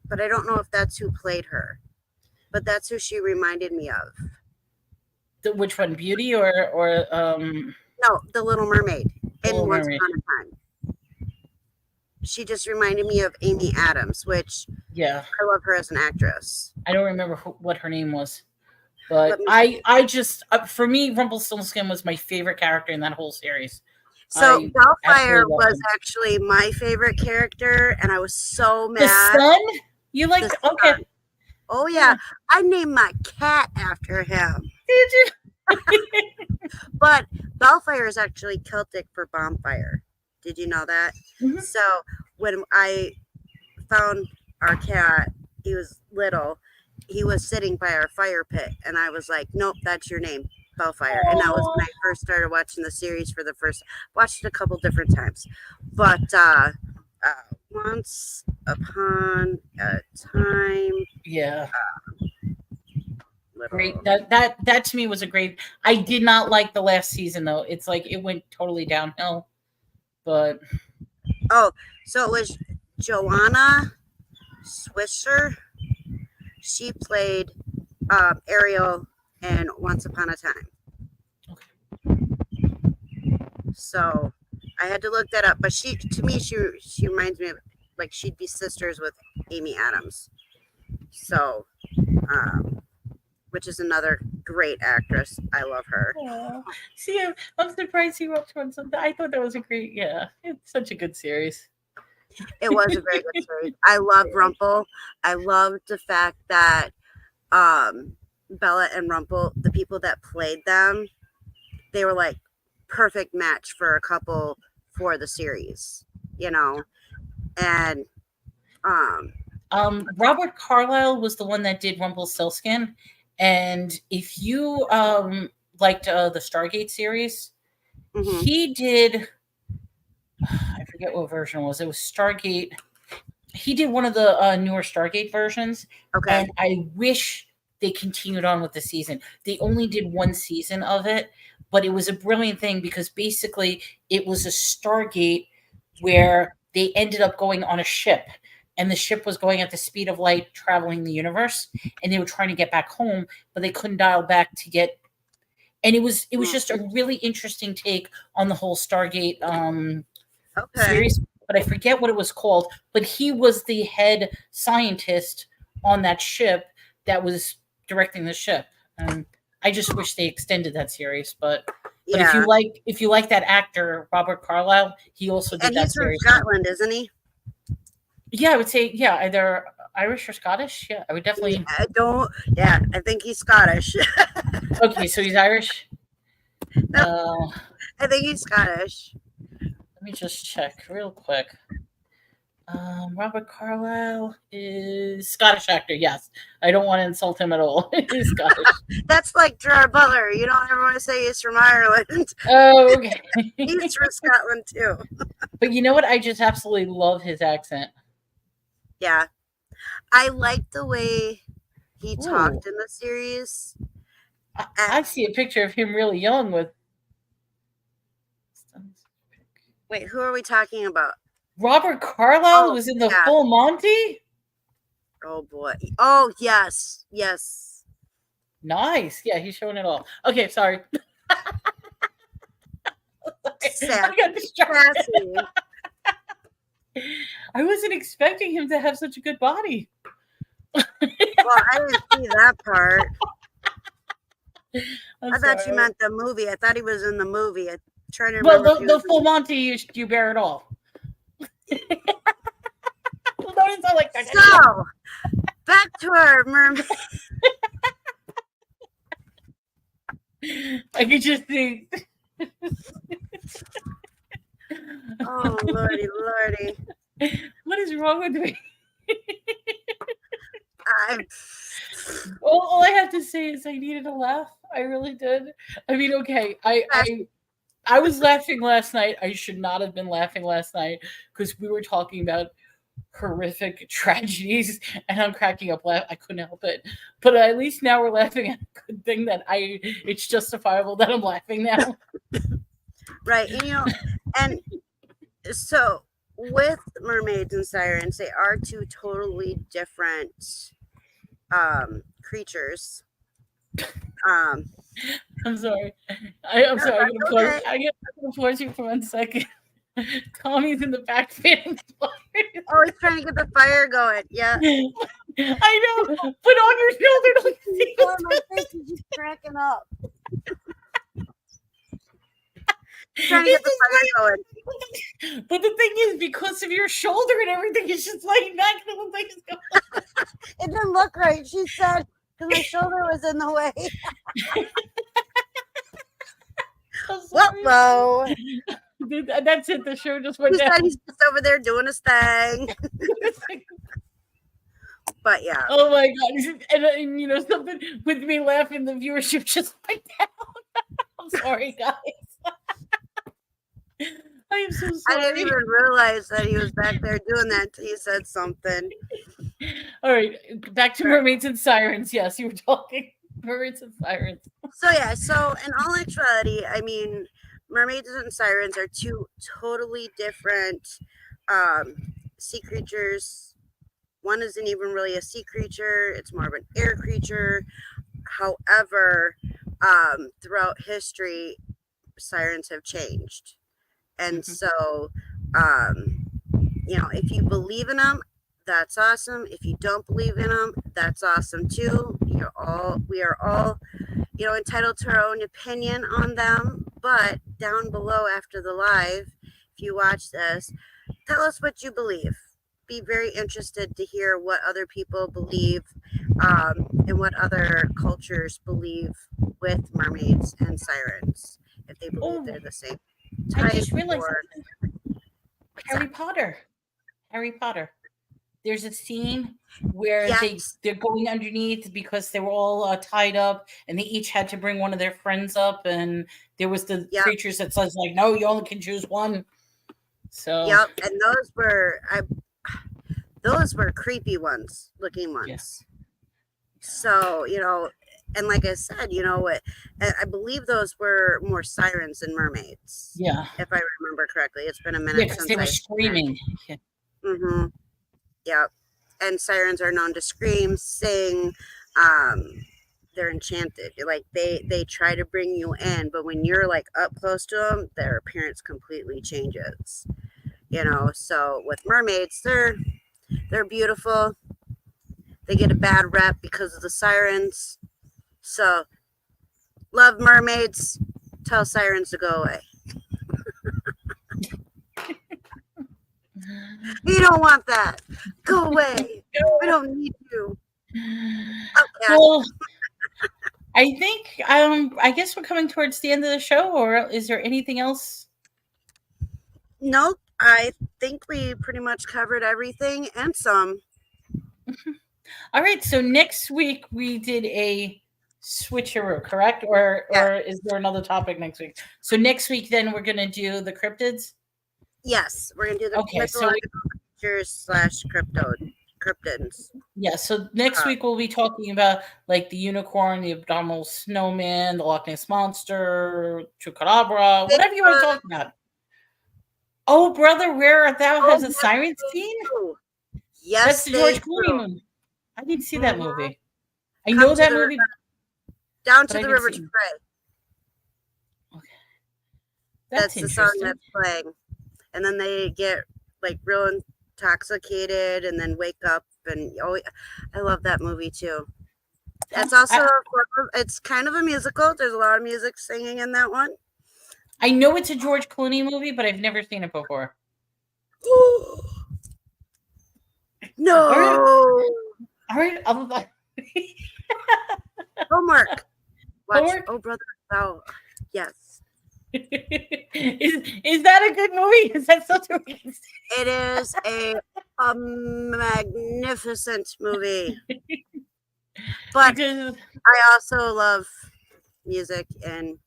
but I don't know if that's who played her. But that's who she reminded me of. Which one, Beauty or No, the Little Mermaid in Little Once Mermaid. Upon a Time. She just reminded me of Amy Adams, which Yeah, I love her as an actress. I don't remember what her name was, but Let me- I just for me, Rumpelstiltskin was my favorite character in that whole series. So I Bellfire absolutely love was him. actually my favorite character, and I was so The mad. son? You like? The Okay, son. Oh yeah, I named my cat after him. did you? But Bellfire is actually Celtic for bonfire. Did you know that? Mhm. So when I found our cat, he was little. He was sitting by our fire pit, and I was like, "Nope, that's your name, Bellfire." And that was when I first started watching the series for the first. Watched it a couple different times, but Once Upon a Time. Yeah, Little, great. That to me was a great. I did not like the last season though. It's like it went totally downhill. But Oh, so it was Joanna Swisher. She played Ariel in Once Upon a Time. So I had to look that up. But she reminds me of, like, she'd be sisters with Amy Adams. So, which is another great actress. I love her. see, I'm surprised he wrote on something. I thought that was a great. Yeah, it's such a good series. It was a very good series. I loved Rumple. I loved the fact that Bella and Rumple, the people that played them, they were like perfect match for a couple for the series, and Robert Carlyle was the one that did Rumpelstiltskin, and if you liked the Stargate series, mhm. he did. I forget what version it was. It was Stargate. He did one of the newer Stargate versions, Okay. and I wish they continued on with the season. They only did one season of it, but it was a brilliant thing because basically it was a Stargate where they ended up going on a ship, and the ship was going at the speed of light traveling the universe, and they were trying to get back home, but they couldn't dial back to get. And it was just a really interesting take on the whole Stargate series, but I forget what it was called. But he was the head scientist on that ship that was directing the ship. And I just wish they extended that series. But Yeah. if you like that actor Robert Carlyle, he also did And that he's from series. Scotland, isn't he? Yeah, I would say either Irish or Scottish. Yeah, I would definitely. I think he's Scottish. Okay, so he's Irish. No. I think he's Scottish. Let me just check real quick. Robert Carlyle is Scottish actor. Yes, I don't want to insult him at all. He's Scottish. That's like Gerard Butler. You don't ever want to say he's from Ireland. Oh, okay. He's from Scotland too. But you know what? I just absolutely love his accent. Yeah. I like the way he talked in the series. I see a picture of him really young with. Wait, who are we talking about? Robert Carlyle Oh, was in the yeah. Full Monty. Oh boy. Oh yes. Yes. Nice. Yeah, he's showing it all. Okay, sorry. Sad. I got distracted. Sassy. I wasn't expecting him to have such a good body. Well, I didn't see that part. I thought you sorry. meant the movie. I thought he was in the movie. I tried to Well, remember. if he the was in Full Monty, you bear it all. Well, don't sound like that. So, back to our mermaid. I could just think. Oh, lordy, lordy. What is wrong with me? I'm All I have to say is I needed a laugh. I really did. I mean, okay, I was laughing last night. I should not have been laughing last night because we were talking about horrific tragedies, and I'm cracking up. I couldn't help it. But at least now we're laughing at a good thing that it's justifiable that I'm laughing now. right. And so with Mermaids and Sirens, they are two totally different creatures. I'm sorry. I'm sorry. I'm that's gonna okay. pause you for 1 second. Tommy's in the back fanning. Oh, he's trying to get the fire going. Yeah. I know, but on your shoulder, don't you see Oh, my face is just cracking up. Trying to get the fire going. But the thing is, because of your shoulder and everything, it's just laying back and the thing is going. It didn't look right. She said, because my shoulder was in the way. Whoa. Dude, that's it. The show just went He said down. he's just over there doing his thing. But yeah. Oh my god! And you know something with me laughing, the viewership just went down. I'm sorry, guys. I am so I sorry. didn't even realize that he was back there doing that until you said something. All right, back to Mermaids and Sirens. Yes, you were talking Mermaids and Sirens. So yeah, so in all actuality, I mean, Mermaids and Sirens are two totally different sea creatures. One isn't even really a sea creature, it's more of an air creature. However, throughout history, sirens have changed. And so, if you believe in them, that's awesome. If you don't believe in them, that's awesome too. We are all, entitled to our own opinion on them. But down below after the live, if you watch this, tell us what you believe. Be very interested to hear what other people believe and what other cultures believe with mermaids and sirens, if they believe they're the same type. I just realized or... Harry Potter. There's a scene where Yes. they're going underneath because they were all tied up, and they each had to bring one of their friends up, and there was the creatures that says like, no, you only can choose one. So Yep, and those were creepy looking ones. Yes. So, and like I said, what I believe those were more sirens than mermaids. Yeah. If I remember correctly. It's been a Yeah, minute because since they were I screaming. Yeah. Mm-hmm. Yeah. And sirens are known to scream, sing. They're enchanted. Like they try to bring you in, but when you're like up close to them, their appearance completely changes. So with mermaids, they're beautiful. They get a bad rep because of the sirens. So love mermaids. Tell sirens to go away. We don't want that. Go away. We don't need you. Okay. Well, I think I guess we're coming towards the end of the show, or is there anything else? Nope. I think we pretty much covered everything and some. All right, so next week we did a switcheroo, correct? Or is there another topic next week? So next week then we're gonna do the cryptids. Yes, we're gonna do the Okay, so mythological creatures / cryptids. yeah, so next week we'll be talking about like the unicorn, the abdominal snowman, the Loch Ness monster, Chupacabra, whatever you want to talk about. Oh, brother, where art thou has a siren scene? Yes, That's the George they Clooney do. movie. I didn't see that movie. I Come know to that the movie. Down but to I the didn't river see to it. pray. That's the song interesting. that's playing. And then they get like real intoxicated and then wake up and I love that movie too. It's also it's kind of a musical. There's a lot of music singing in that one. I know it's a George Clooney movie, but I've never seen it before. No. All right. Homework. Watch. Homework? Oh, brother. Oh, yes. Is that a good movie? Is that such a It is a magnificent movie. But because I also love music and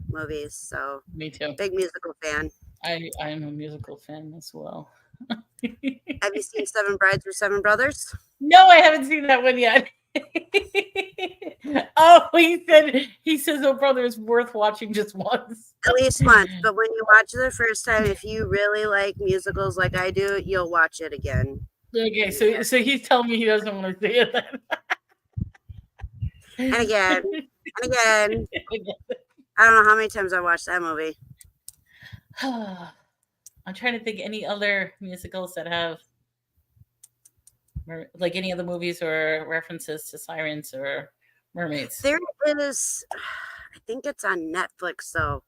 movies, so me too. big musical fan. I am a musical fan as well. Have you seen Seven Brides for Seven Brothers? No, I haven't seen that one yet. Oh, he says Oh Brother is worth watching just once. At least once, but when you watch it the first time, if you really like musicals like I do, you'll watch it again. Okay, so he's telling me he doesn't want to see it then. And again. And again. I don't know how many times I watched that movie. I'm trying to think any other musicals that have like any other movies or references to sirens or mermaids. There is, I think it's on Netflix though.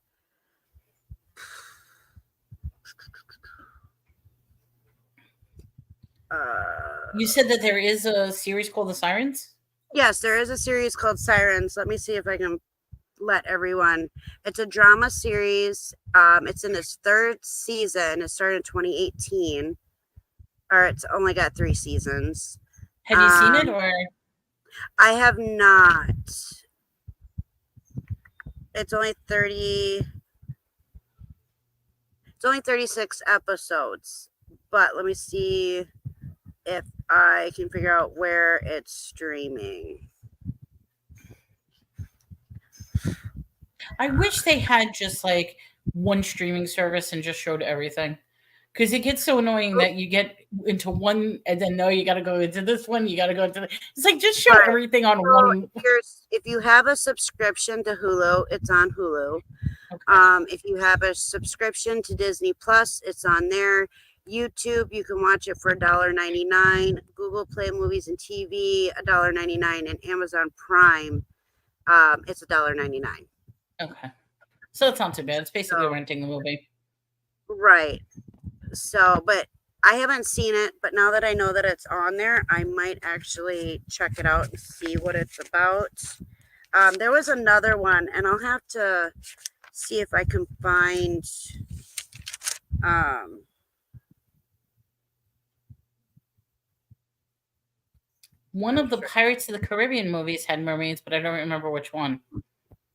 You said that there is a series called The Sirens? Yes, there is a series called Sirens. Let me see if I can let everyone. It's a drama series. It's in its 3rd season. It started in 2018. Or it's only got 3 seasons. Have you seen it or? I have not. It's only 30. It's only 36 episodes. But let me see if I can figure out where it's streaming. I wish they had just like one streaming service and just showed everything. Because it gets so annoying that you get into one and then no, you got to go into this one. You got to go into it's like just show everything on one. If you have a subscription to Hulu, it's on Hulu. Okay. If you have a subscription to Disney Plus, it's on there. YouTube, you can watch it for $1.99. Google Play Movies and TV, $1.99, and Amazon Prime, it's $1.99. Okay, so it's not too bad. It's basically renting the movie, right? So, but I haven't seen it. But now that I know that it's on there, I might actually check it out and see what it's about. There was another one, and I'll have to see if I can find. One of the Pirates of the Caribbean movies had mermaids, but I don't remember which one.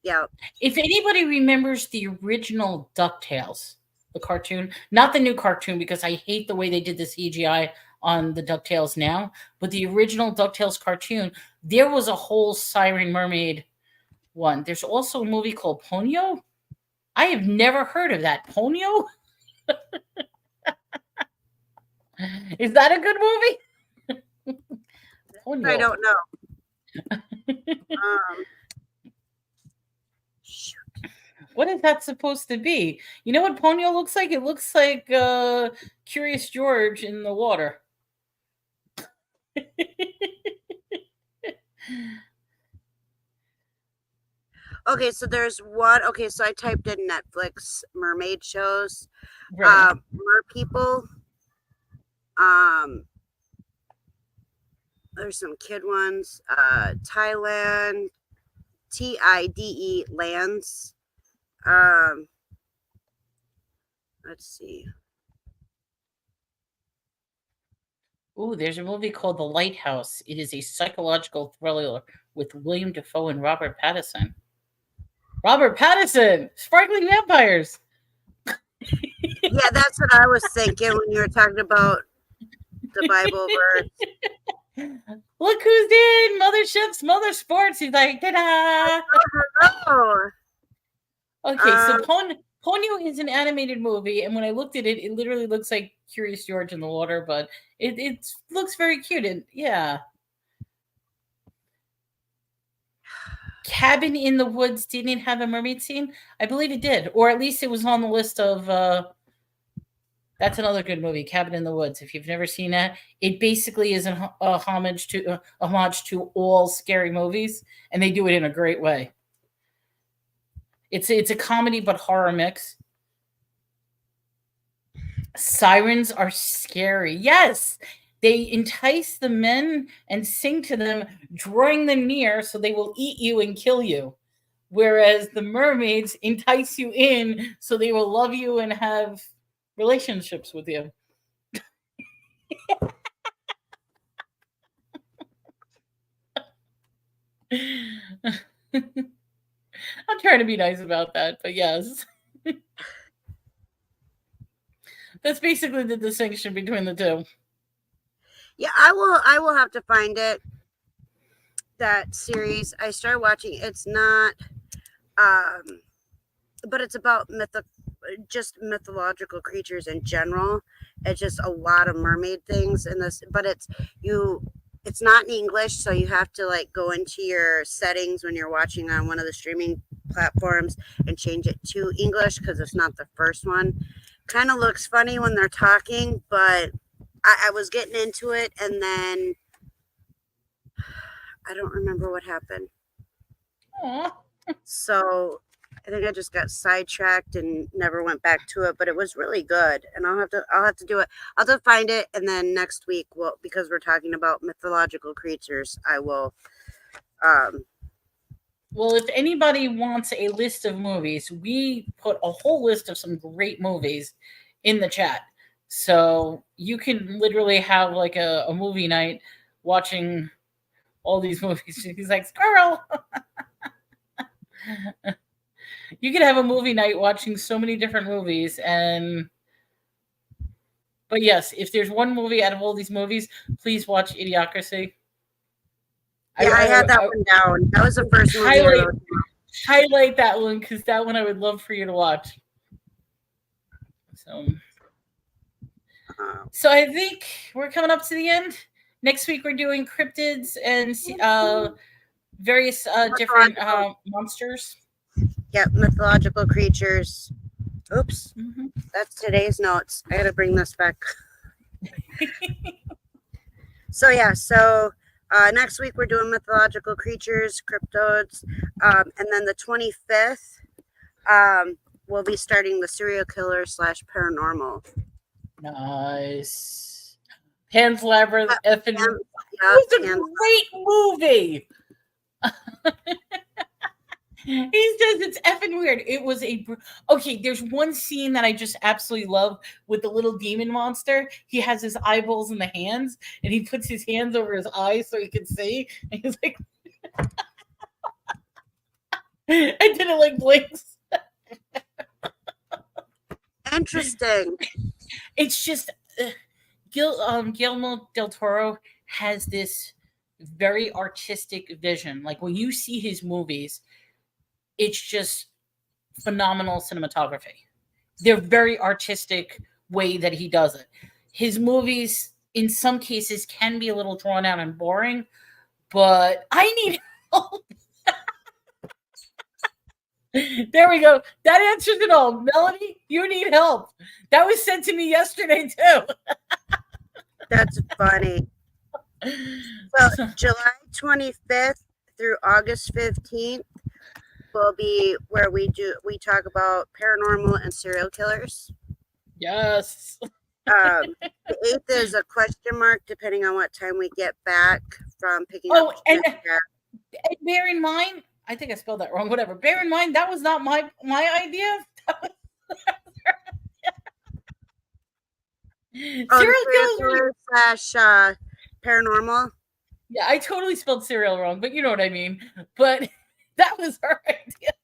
Yeah. If anybody remembers the original DuckTales, the cartoon, not the new cartoon, because I hate the way they did the CGI on the DuckTales now, but the original DuckTales cartoon, There was a whole Siren Mermaid one. There's also a movie called Ponyo. I have never heard of that. Ponyo? Is that a good movie? Ponyo. I don't know. Shoot. What is that supposed to be? You know what Ponyo looks like? It looks like Curious George in the water. Okay, so there's one. Okay, so I typed in Netflix mermaid shows. Right. Mer people. There's some kid ones. Thailand, TIDE lands. Let's see. Ooh, there's a movie called The Lighthouse. It is a psychological thriller with William Dafoe and Robert Pattinson. Robert Pattinson! Sparkling Vampires! Yeah, that's what I was thinking when you were talking about the Bible verse. Look who's in Motherships, Mother Sports. He's like, ta-da! Oh, Okay, so Ponyo is an animated movie, and when I looked at it, it literally looks like Curious George in the water, but it looks very cute. And yeah. Cabin in the Woods didn't have a mermaid scene? I believe it did, or at least it was on the list of. That's another good movie, Cabin in the Woods. If you've never seen that, it basically is a homage to all scary movies, and they do it in a great way. It's a comedy but horror mix. Sirens are scary. Yes, they entice the men and sing to them, drawing them near so they will eat you and kill you. Whereas the mermaids entice you in so they will love you and have relationships with you. I'm trying to be nice about that, but yes. That's basically the distinction between the two. yeah, I will have to find it. That series I started watching. It's not, but it's about just mythological creatures in general. It's just a lot of mermaid things in this, but it's not in English, so you have to like go into your settings when you're watching on one of the streaming platforms and change it to English because it's not the first one. Kind of looks funny when they're talking, but I was getting into it, and then I don't remember what happened. Aww. So I think I just got sidetracked and never went back to it, but it was really good. And I'll have to do it. I'll have to find it, and then next week, because we're talking about mythological creatures, I will. Well, if anybody wants a list of movies, we put a whole list of some great movies in the chat. So you can literally have like a movie night watching all these movies. He's like, squirrel! You could have a movie night watching so many different movies. But yes, if there's one movie out of all these movies, please watch Idiocracy. Yeah, I had that one down. That was the first movie I wrote. Highlight that one, because that one I would love for you to watch. So I think we're coming up to the end. Next week we're doing cryptids and various different monsters. Yep, mythological creatures. Oops, Mm-hmm. that's today's notes. I gotta bring this back. So next week we're doing mythological creatures, cryptodes, and then the 25th, we'll be starting the serial killer / paranormal. Nice. Pan's Labyrinth. It Yeah, was a great movie. He says it's effing weird. It was okay. There's one scene that I just absolutely love with the little demon monster. He has his eyeballs in the hands, and he puts his hands over his eyes so he can see. And he's like, and then it like blinks. Interesting. It's just Guillermo del Toro has this very artistic vision. Like when you see his movies, it's just phenomenal cinematography. They're very artistic way that he does it. His movies, in some cases, can be a little drawn out and boring, but I need help. There we go. That answers it all. Melanie, you need help. That was sent to me yesterday, too. That's funny. So July 25th through August 15th will be where we talk about paranormal and serial killers. Yes. The 8th is a question mark depending on what time we get back from picking Oh, up. and bear in mind, I think I spelled that wrong. Whatever. Bear in mind, that was not my idea. Serial killer / paranormal. Yeah, I totally spelled serial wrong, but you know what I mean. But that was her idea.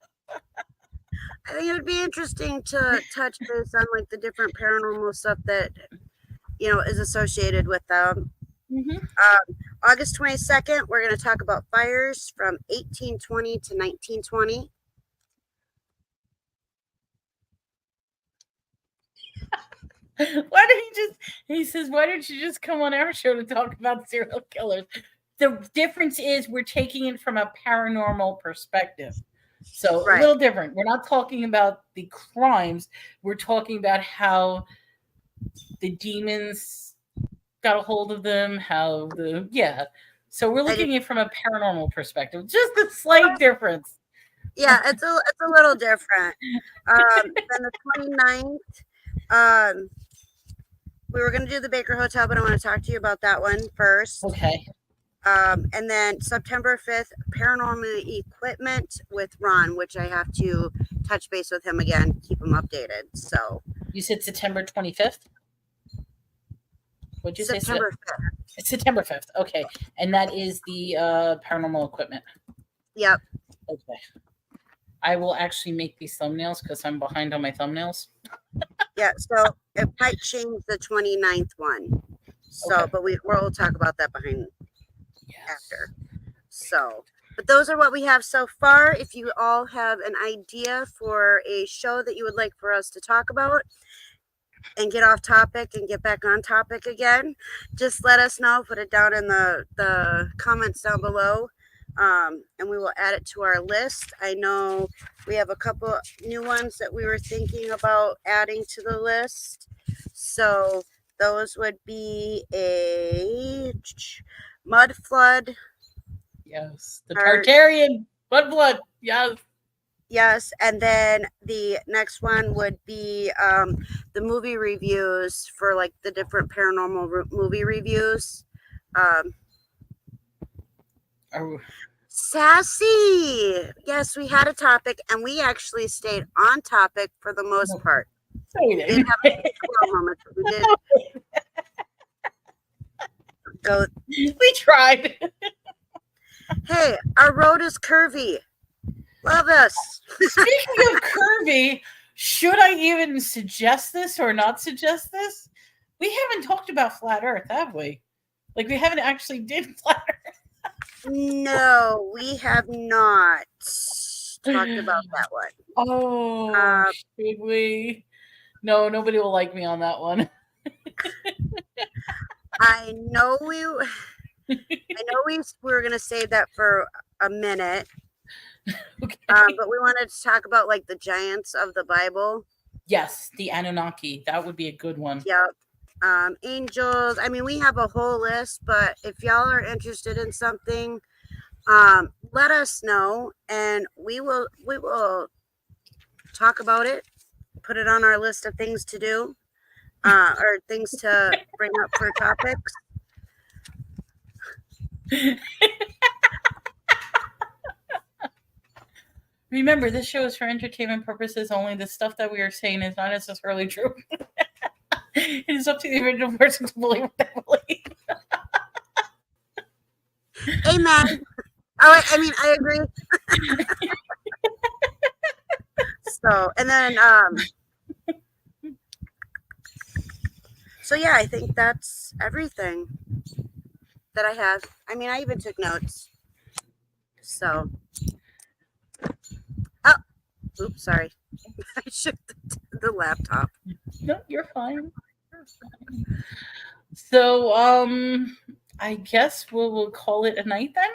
I think it would be interesting to touch base on like the different paranormal stuff that is associated with them. Mm-hmm. August 22nd, we're going to talk about fires from 1820 to 1920. He says, why don't you just come on our show to talk about serial killers? The difference is we're taking it from a paranormal perspective. So a little different. We're not talking about the crimes. We're talking about how the demons got a hold of them, So we're looking at it from a paranormal perspective. Just a slight difference. Yeah, it's a little different. Then the 29th, we were going to do the Baker Hotel, but I want to talk to you about that one first. Okay. And then September 5th, paranormal equipment with Ron, which I have to touch base with him again, keep him updated. So you said September 25th? What'd you say? September 5th. It's September 5th. Okay. And that is the paranormal equipment. Yep. Okay. I will actually make these thumbnails because I'm behind on my thumbnails. Yeah, so it might change the 29th one. So, but we'll talk about that behind after. So, but those are what we have so far. If you all have an idea for a show that you would like for us to talk about and get off topic and get back on topic again, just let us know. Put it down in the comments down below. And we will add it to our list. I know we have a couple new ones that we were thinking about adding to the list. So those would be a mud flood. Yes. The Tartarian mud flood. Yes. Yes. And then the next one would be the movie reviews for like the different paranormal movie reviews. Sassy. Yes, we had a topic and we actually stayed on topic for the most part. We didn't have a moments. We did go. We tried. Hey, our road is curvy. Love us. Speaking of curvy, should I even suggest this or not suggest this? We haven't talked about flat Earth, have we? Like we haven't actually did flat Earth. No, we have not talked about that one. Oh, should we? No, nobody will like me on that one. I know we were going to save that for a minute. Okay. But we wanted to talk about like the giants of the Bible. Yes, the Anunnaki. That would be a good one. Yep. Angels. I mean, we have a whole list, but if y'all are interested in something, let us know and we will talk about it, put it on our list of things to do, or things to bring up for topics. Remember, this show is for entertainment purposes only. The stuff that we are saying is not necessarily true. It is up to the original person to believe what they believe. Amen. I agree. So, and then, so yeah, I think that's everything. that I have. I mean, I even took notes. So, oh, oops, sorry. I shook the laptop. No, you're fine. You're fine. So, I guess we'll call it a night then,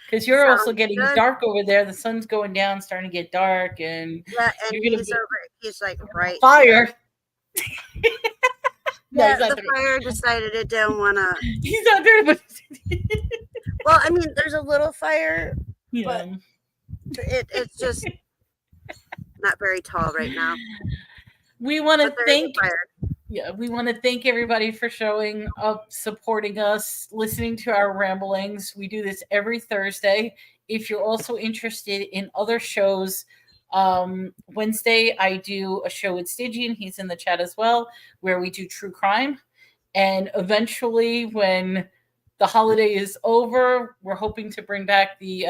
because you're also Sounds getting good. dark over there. The sun's going down, starting to get dark, and Yeah, and you're gonna he's be over. He's like right fire. No, Yeah, he's not the doing fire decided it didn't want to. He's not doing but Well, I mean, there's a little fire. yeah. It's just not very tall right now. We want to But there is a thank fire. we want to thank everybody for showing up, supporting us, listening to our ramblings. We do this every Thursday. If you're also interested in other shows, Wednesday I do a show with Stygian. He's in the chat as well, where we do true crime. And eventually, when the holiday is over, we're hoping to bring back the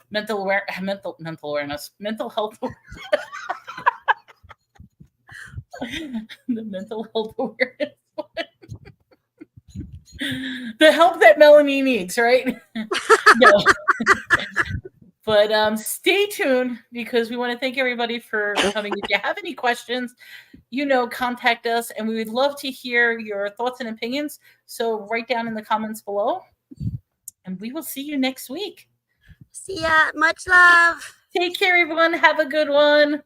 mental awareness, mental health. The mental health awareness one. The help that Melanie needs, right? No. But stay tuned, because we want to thank everybody for coming. If you have any questions, contact us, and we would love to hear your thoughts and opinions. So write down in the comments below, and we will see you next week. See ya. Much love. Take care, everyone. Have a good one.